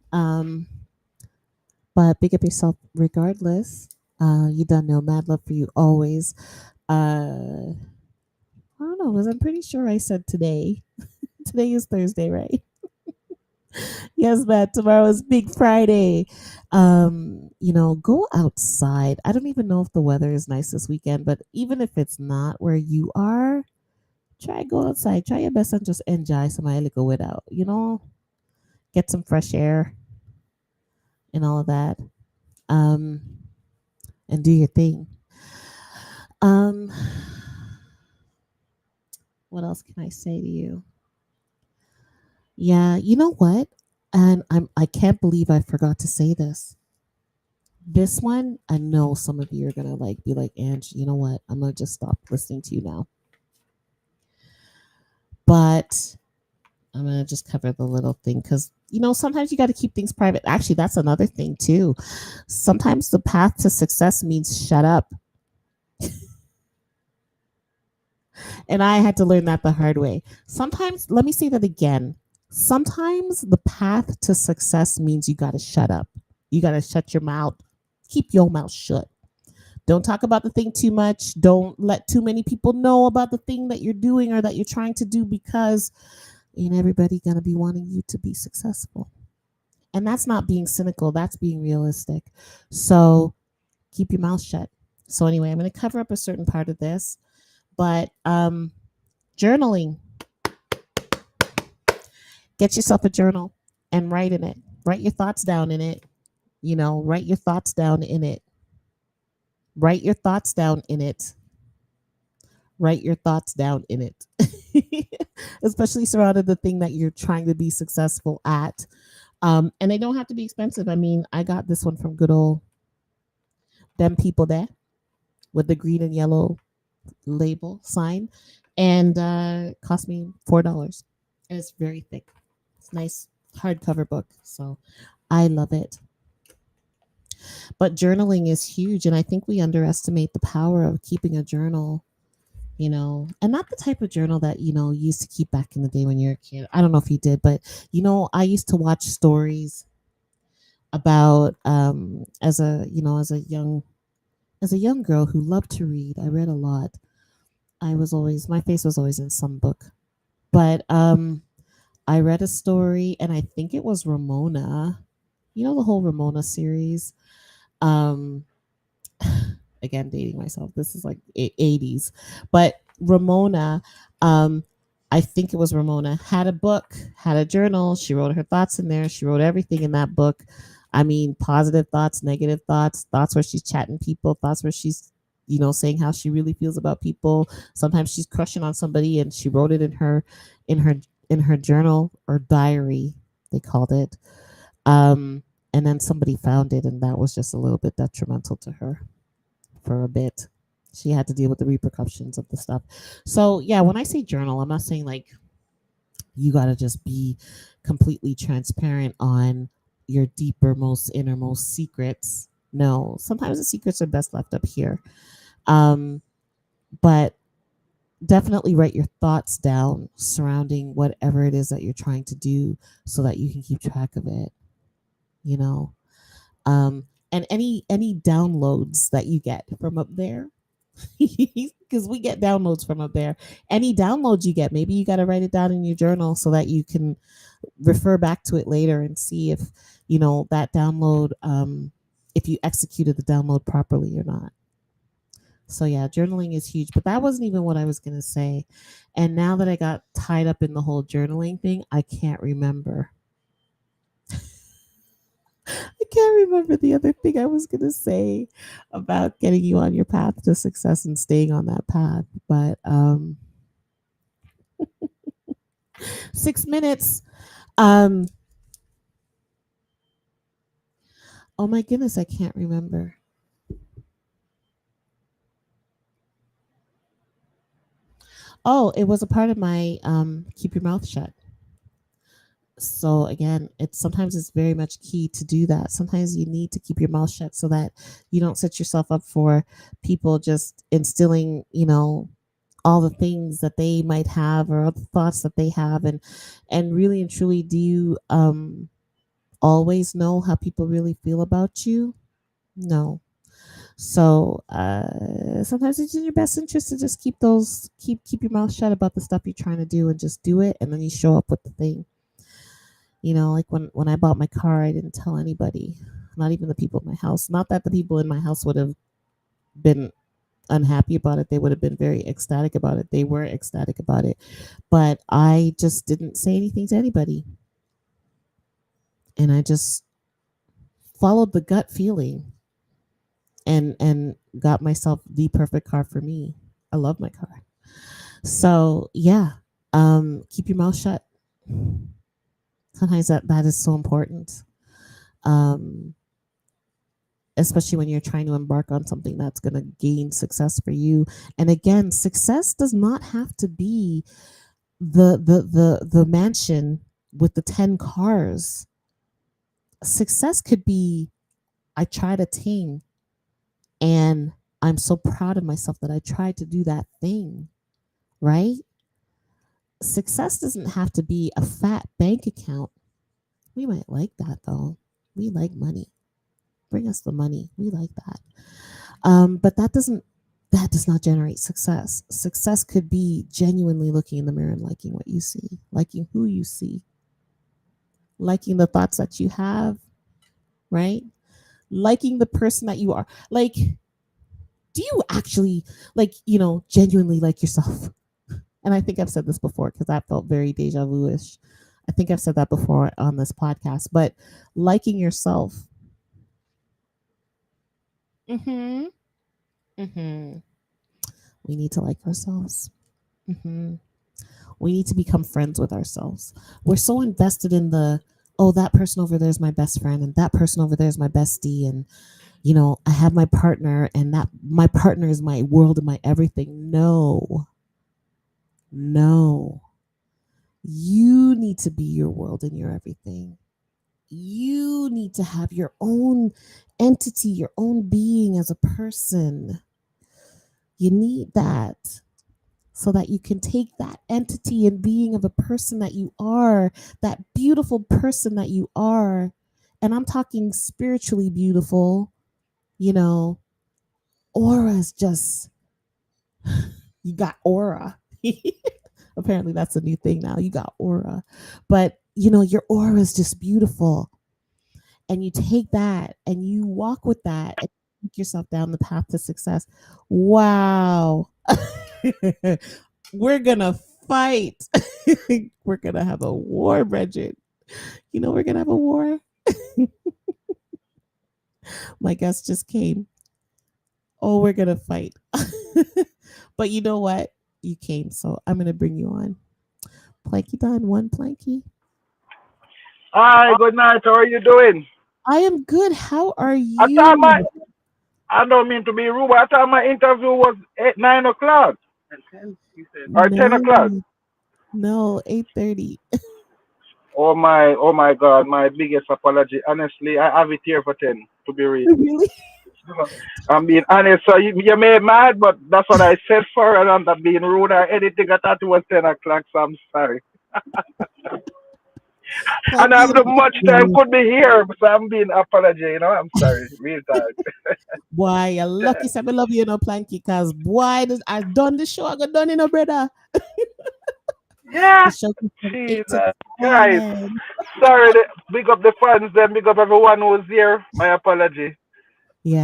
But big up yourself regardless. You done know mad love for you always. I don't know, because I'm pretty sure I said today. Today is Thursday, right? Yes, man. Tomorrow is Big Friday. Go outside. I don't even know if the weather is nice this weekend, but even if it's not where you are, try go outside. Try your best and just enjoy some go without, get some fresh air and all of that. Um, and do your thing. Um, what else can I say to you? Yeah, you know what? And I can't believe I forgot to say this. This one, I know some of you are gonna be like, Ange, you know what? I'm gonna just stop listening to you now. But I'm gonna just cover the little thing because sometimes you got to keep things private. Actually, that's another thing too. Sometimes the path to success means shut up, and I had to learn that the hard way. Sometimes, let me say that again. Sometimes the path to success means you got to shut up. You got to shut your mouth. Keep your mouth shut. Don't talk about the thing too much. Don't let too many people know about the thing that you're doing or that you're trying to do because ain't everybody going to be wanting you to be successful. And that's not being cynical, that's being realistic. So keep your mouth shut. So anyway, I'm going to cover up a certain part of this, but journaling. Get yourself a journal and write in it. Write your thoughts down in it. Write your thoughts down in it. Write your thoughts down in it. Write your thoughts down in it. Especially surrounded the thing that you're trying to be successful at. And they don't have to be expensive. I mean, I got this one from good old them people there with the green and yellow label sign, and cost me $4. And it's very thick. It's a nice hardcover book, so I love it. But journaling is huge, and I think we underestimate the power of keeping a journal. And not the type of journal that you used to keep back in the day when you were a kid. I don't know if you did, but I used to watch stories about as a young girl who loved to read. I read a lot. My face was always in some book. But I read a story, and I think it was Ramona. You know the whole Ramona series. Um, again, dating myself. This is like 80s, but Ramona. Um, I think it was Ramona had a book, had a journal. She wrote her thoughts in there. She wrote everything in that book. I mean, positive thoughts, negative thoughts, thoughts where she's chatting people, thoughts where she's saying how she really feels about people. Sometimes she's crushing on somebody, and she wrote it in her in her journal or diary, they called it. Um, and then somebody found it, and that was just a little bit detrimental to her for a bit. She had to deal with the repercussions of the stuff. So yeah, when I say journal, I'm not saying like you got to just be completely transparent on your deeper, most innermost secrets. No, sometimes the secrets are best left up here. Um, but definitely write your thoughts down surrounding whatever it is that you're trying to do so that you can keep track of it, you know. And any downloads that you get from up there, because we get downloads from up there. Any downloads you get, maybe you got to write it down in your journal so that you can refer back to it later and see if that download, if you executed the download properly or not. So yeah, journaling is huge, but that wasn't even what I was going to say. And now that I got tied up in the whole journaling thing, I can't remember. I can't remember the other thing I was going to say about getting you on your path to success and staying on that path. But 6 minutes. Um, oh my goodness, I can't remember. Oh, it was a part of my keep your mouth shut. So again, it's very much key to do that. Sometimes you need to keep your mouth shut so that you don't set yourself up for people just instilling, all the things that they might have or all the thoughts that they have. And really and truly, do you always know how people really feel about you? No. So sometimes it's in your best interest to just keep your mouth shut about the stuff you're trying to do and just do it, and then you show up with the thing. Like when I bought my car, I didn't tell anybody, not even the people in my house. Not that the people in my house would have been unhappy about it. They would have been very ecstatic about it. They were ecstatic about it. But I just didn't say anything to anybody. And I just followed the gut feeling and got myself the perfect car for me. I love my car. So yeah, keep your mouth shut. Sometimes that is so important. Um, Especially when you're trying to embark on something that's going to gain success for you. And again, success does not have to be the mansion with the 10 cars. Success could be I tried a Ting, and I'm so proud of myself that I tried to do that thing, right? Success doesn't have to be a fat bank account. We might like that though. We like money. Bring us the money. We like that. But that does not generate success. Success could be genuinely looking in the mirror and liking what you see, liking who you see, liking the thoughts that you have, right? Liking the person that you are. Like, do you actually genuinely like yourself? And I think I've said this before because that felt very deja vu-ish. I think I've said that before on this podcast, but liking yourself. Mm-hmm. Mm-hmm. We need to like ourselves. Mm-hmm. We need to become friends with ourselves. We're so invested in oh, that person over there is my best friend, and that person over there is my bestie, and I have my partner, and that my partner is my world and my everything. No, no. You need to be your world and your everything. You need to have your own entity, your own being as a person. You need that so that you can take that entity and being of a person that you are, that beautiful person that you are. And I'm talking spiritually beautiful, auras just You got aura. Apparently, that's a new thing now. You got aura. But, your aura is just beautiful. And you take that and you walk with that and take yourself down the path to success. Wow. We're going to fight. We're going to have a war, Bridget. We're going to have a war. My guest just came. Oh, we're going to fight. But you know what? You came, so I'm going to bring you on. Planky Don, one Planky. Hi, good night. How are you doing? I am good. How are I thought my, you? I don't mean to be rude, but I thought my interview was at 9 o'clock or 10 o'clock. No, no, 8:30. Oh my God, my biggest apology. Honestly, I have it here for 10, to be real. Really? I'm being honest. So you made mad, but that's what I said for, and I'm not being rude or anything. I thought it was 10 o'clock, so I'm sorry. And I Planky, have the much time could be here, so I'm being apology, I'm sorry. Real talk. boy, you lucky say me love you, Planky, cause boy, I done the show. I got done, brother. Yeah, The show is from 8 to Jesus Christ. 10. Sorry, big up the fans, then big up everyone who's here. My apology.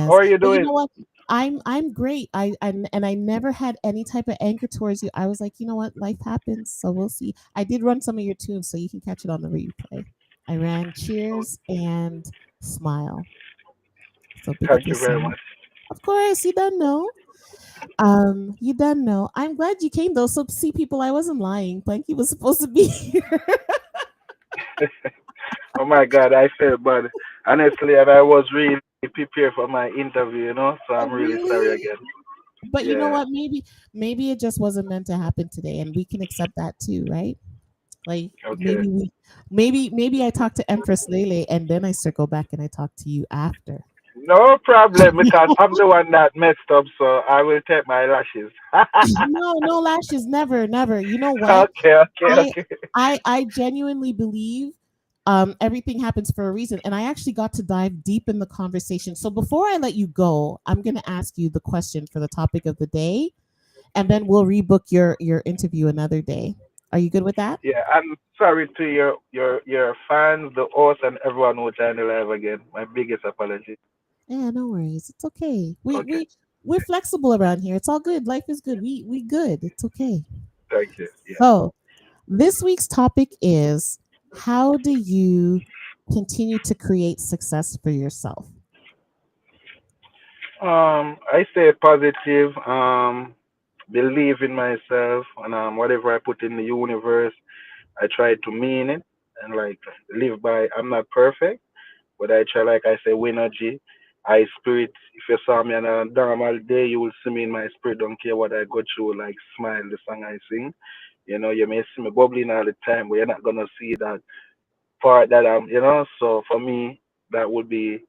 How Yes, are you but you know doing? what? I'm great. I never had any type of anger towards you. I was like, you know what? Life happens, so we'll see. I did run some of your tunes, so you can catch it on the replay. I ran Cheers and Smile. So big up Thank you very yourself. much. Of course, you don't know. You don't know. I'm glad you came though. So see, people, I wasn't lying. Planky was supposed to be here. Oh my God, I feel bad. Honestly, and I was really prepared for my interview, so I'm really sorry Really? again. But you know Yeah, what? Maybe it just wasn't meant to happen today, and we can accept that too, right? Like okay. maybe I talked to Empress Lele and then I circle back and I talk to you after. No problem because I'm the one that messed up, so I will take my lashes. No, no lashes, never, never. You know what? Okay, okay, I okay. I genuinely believe everything happens for a reason, and I actually got to dive deep in the conversation. So before I let you go, I'm going to ask you the question for the topic of the day, and then we'll rebook your interview another day. Are you good with that? Yeah, I'm sorry to your fans, the host, and everyone who joined the live again. My biggest apology. Yeah, no worries. It's okay. We Okay, we we're flexible around here. It's all good. Life is good. We good. It's okay. thank you. Yeah. So, this week's topic is how do you continue to create success for yourself? I stay positive. Believe in myself, and whatever I put in the universe, I try to mean it and like live by. I'm not perfect, but I try, like I say, energy, I spirit. If you saw me on a normal day, you will see me in my spirit. Don't care what I go through, like smile, the song I sing. You may see me bubbling all the time, but you're not gonna see that part that I'm. So for me, that would be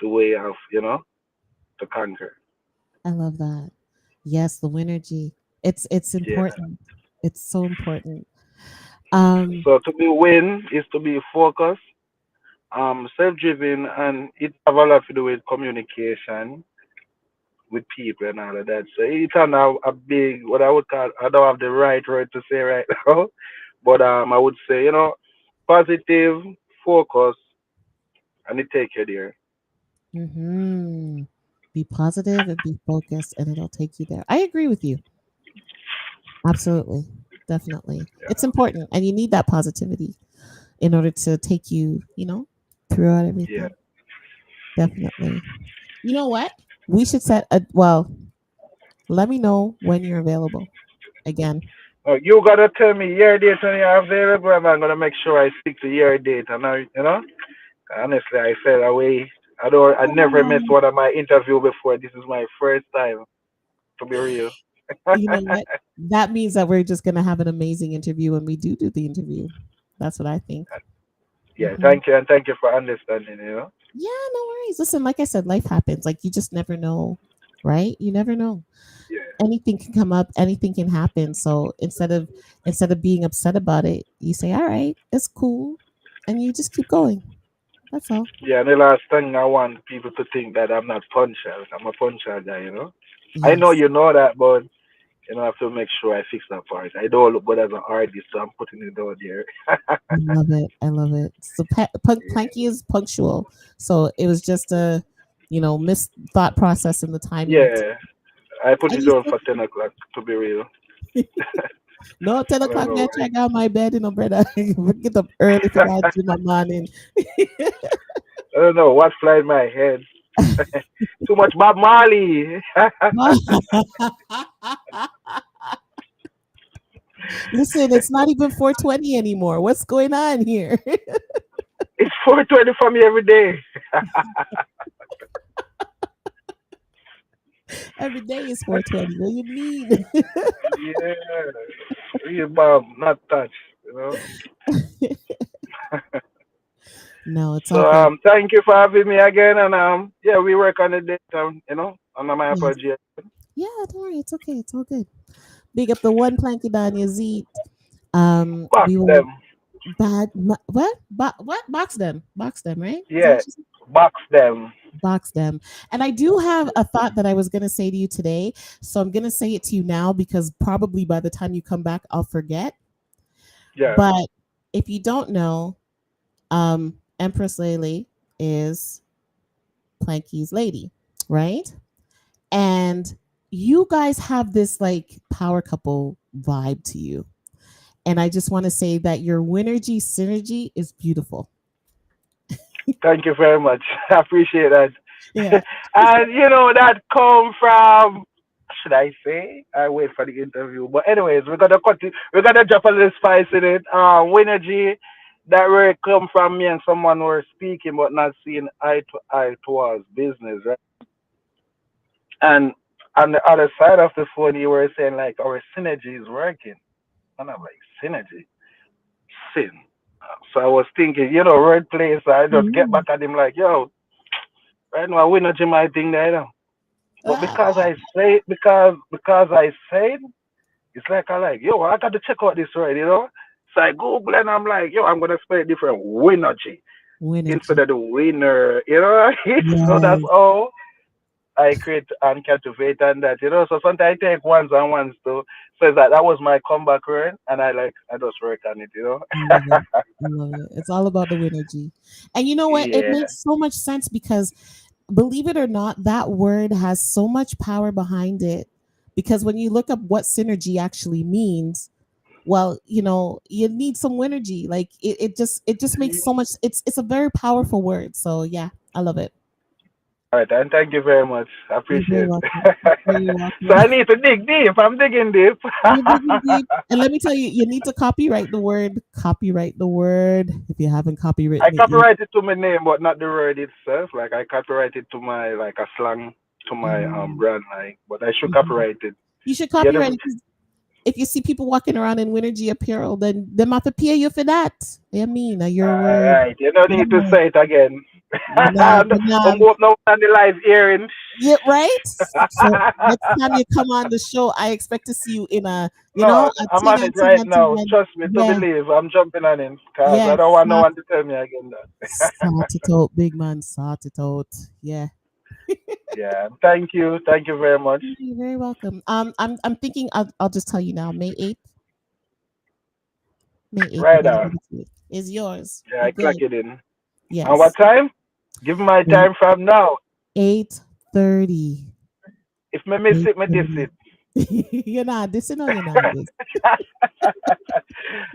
the way of, to conquer. I love that. Yes, the energy. It's Yeah. important. It's so important. Um, So to be win is to be focused, self-driven, and it have a lot to do with communication with people and all of that. So it's a big, what I would call, I don't have the right word to say right now, but I would say, positive, focus, and it take you there. mhm. Be positive and be focused, and it'll take you there. I agree with you. Absolutely. Definitely. It's important, and you need that positivity in order to take you, throughout Yeah. everything. Definitely. You know what? We should set a, well, let me know when you're available again. You gotta tell me your date when you're available, and I'm gonna make sure I stick to your date. And honestly, I fell away. I never missed Oh, one of my interview before. This is my first time, to be real. you know what? That means that we're just going to have an amazing interview when we do the interview. That's what I think. Yeah, Hmm. thank you, and thank you for understanding. Yeah, no worries. Listen, like I said, life happens. Like you just never know, right? You never know. Yeah, Anything can come up, anything can happen. So instead of being upset about it, you say, "All right, it's cool," and you just keep going. That's all. yeah. And the last thing I want people to think that I'm not punctual. I'm a punctual guy. I know Yes. you know that, but I have to make sure I fix that part. I don't look good as an artist, so I'm putting it out there. I love it. I love it. So Planky is punctual. So it was just a, missed thought process in the timing. Yeah, I put And it you down still for 10 o'clock to be real. no 10 I don't o'clock know man why. check out my bed, brother. Get up early for that gym a morning. I don't know what flies in my head. Too much Bob Marley. Listen, it's not even 4:20 anymore. What's going on here? It's 4:20 for me every day. Every day is 4:20. What do you mean? Yeah, real Bob, not touch. You know. No, it's all So good. thank you for having me again, and yeah, we work on the date, on my Yes. apology. Yeah, don't worry. It's okay. It's all good. Big up the one planky down your Z. Box We will them. what? Box them, right? Is that Yeah, what you said? box them. Box them. And I do have a thought that I was going to say to you today. So I'm going to say it to you now because probably by the time you come back, I'll forget. Yeah. But if you don't know, Empress Lele is Planky's lady, right? And you guys have this like power couple vibe to you. And I just want to say that your Winergy synergy is beautiful. Thank you very much. I appreciate that. Yeah. And that come from, should I say? I wait for the interview. But anyways, we're gonna drop a little spice in it. Winergy that really come from me and someone who are speaking but not seeing eye to eye towards business, right? And on the other side of the phone you were saying like our synergy is working. And I'm like, synergy? Sin. So I was thinking, word play, so I just get Mhm. back at him like, yo, right now we're not my thing there. But because Ah, I say because I said it's like I like, yo, I got to check out this word. So I Google and I'm like, yo, I'm gonna spell it different, Winergy instead Winergy. of the winner. So that's Yes. all I create and cultivate and that. So sometimes I take ones and ones too. So that was my comeback word and I just work on it. I love it. I love it. It's all about the Winergy. And you know what? It Yeah. makes so much sense because believe it or not, that word has so much power behind it. Because when you look up what synergy actually means, well, you need some Winergy. Like it just makes so much it's a very powerful word. So yeah, I love it. All right, and thank you very much. I You're very appreciate welcome. it. You're very So welcome. I need to dig deep. I'm digging deep. You're digging deep. And let me tell you, you need to copyright the word. Copyright the word. If you haven't I copywritten it yet. copyright it to my name, but not the word itself. Like I copyright it to my like a slang to my Mhm, brand, like. But I should mhm. copyright it. You should Yeah, copyright it 'cause if you see people walking around in Winergy apparel, then they have to pay you for that. I mean, your all word. right. You don't need to Yeah. say it again. You know, I'm you know, go up now on the live hearing. yeah, right. So next time you come on the show, I expect to see you in No, a I'm ting on it and ting right and ting now. and Trust me to yeah, believe. I'm jumping on it because yeah, I don't want no one to tell me again that. sort it out, big man, sort it out. Yeah. Yeah. Thank you. Thank you very much. You're very welcome. I'm thinking I'll just tell you now. May 8th, we're Right gonna give on. it to you. Is yours. Yeah, You I clock good? it in. And what Yes. time? Give me my Eight time from now. 8:30. If me miss it, me diss 8:30. it. You're not this, you're not this.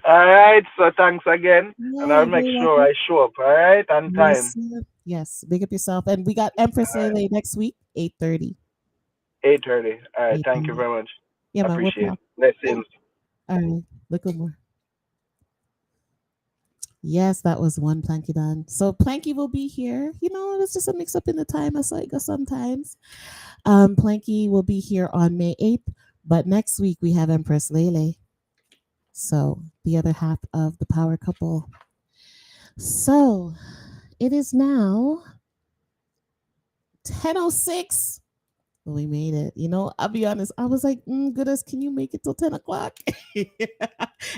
All right. So thanks again, and Yeah, I'll you're make very sure welcome. I show up. All right, on Yes, time. sir. Yes. Big up yourself. And we got Empress Lele next week, 8:30. 8:30. All right. Thank you 8:30. very much. Yeah, man, we'll Appreciate. talk. Yeah. Blessings. All right. Look at more. Yes, that was one Planky done. So Planky will be here. It was just a mix up in the time as I go sometimes. Planky will be here on May 8th, but next week we have Empress Lele. So the other half of the power couple. So it is now 10:06. We made it. I'll be honest. I was like, goodness, can you make it till 10 o'clock?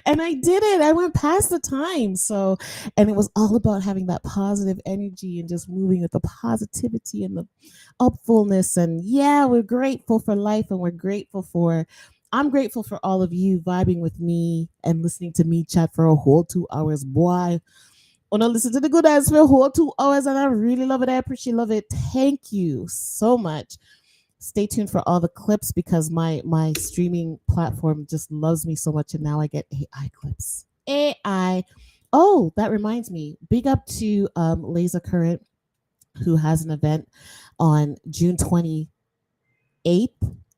And I did it. I went past the time. So, and it was all about having that positive energy and just moving with the positivity and the upfulness. And yeah, we're grateful for life and we're grateful for I'm grateful for all of you vibing with me and listening to me chat for a whole 2 hours. Boy, when I listen to the good ass for a whole 2 hours, and I really love it. I appreciate love it. Thank you so much. Stay tuned for all the clips because my streaming platform just loves me so much, and now I get AI clips. AI. Oh, that reminds me. Big up to Laser Current, who has an event on June 28th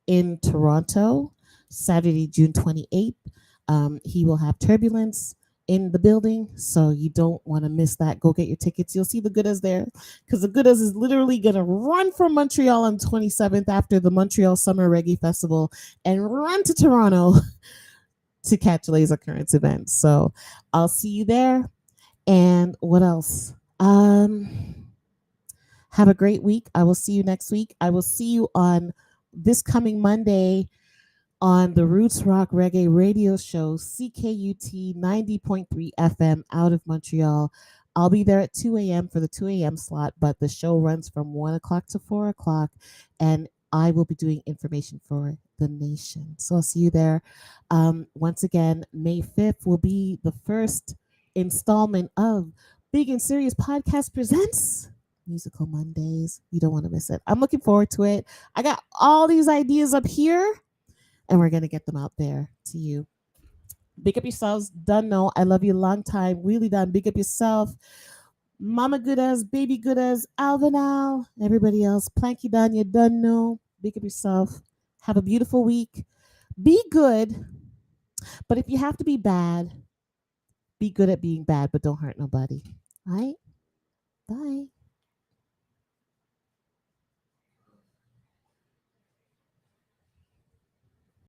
in Toronto, Saturday, June 28th. He will have Turbulence in the building, so you don't want to miss that. Go get your tickets. You'll see the Goodas there because the Goodas is literally going to run from Montreal on 27th after the Montreal Summer Reggae Festival and run to Toronto to catch Laser Currents event. So I'll see you there. And what else? Have a great week. I will see you next week. I will see you on this coming Monday on the Roots Rock Reggae radio show, CKUT 90.3 FM out of Montreal. I'll be there at 2 a.m. for the 2 a.m. slot, but the show runs from 1 o'clock to 4 o'clock, and I will be doing information for the nation. So I'll see you there. Once again, May 5th will be the first installment of Big and Serious Podcast Presents Musical Mondays. You don't want to miss it. I'm looking forward to it. I got all these ideas up here and we're going to get them out there to you. Big up yourselves. Done know. I love you a long time. Really done. Big up yourself. Mama Goodas, Baby Goodas, Alvin Al, everybody else. Planky done. You done know. Big up yourself. Have a beautiful week. Be good. But if you have to be bad, be good at being bad, but don't hurt nobody. All right? Bye.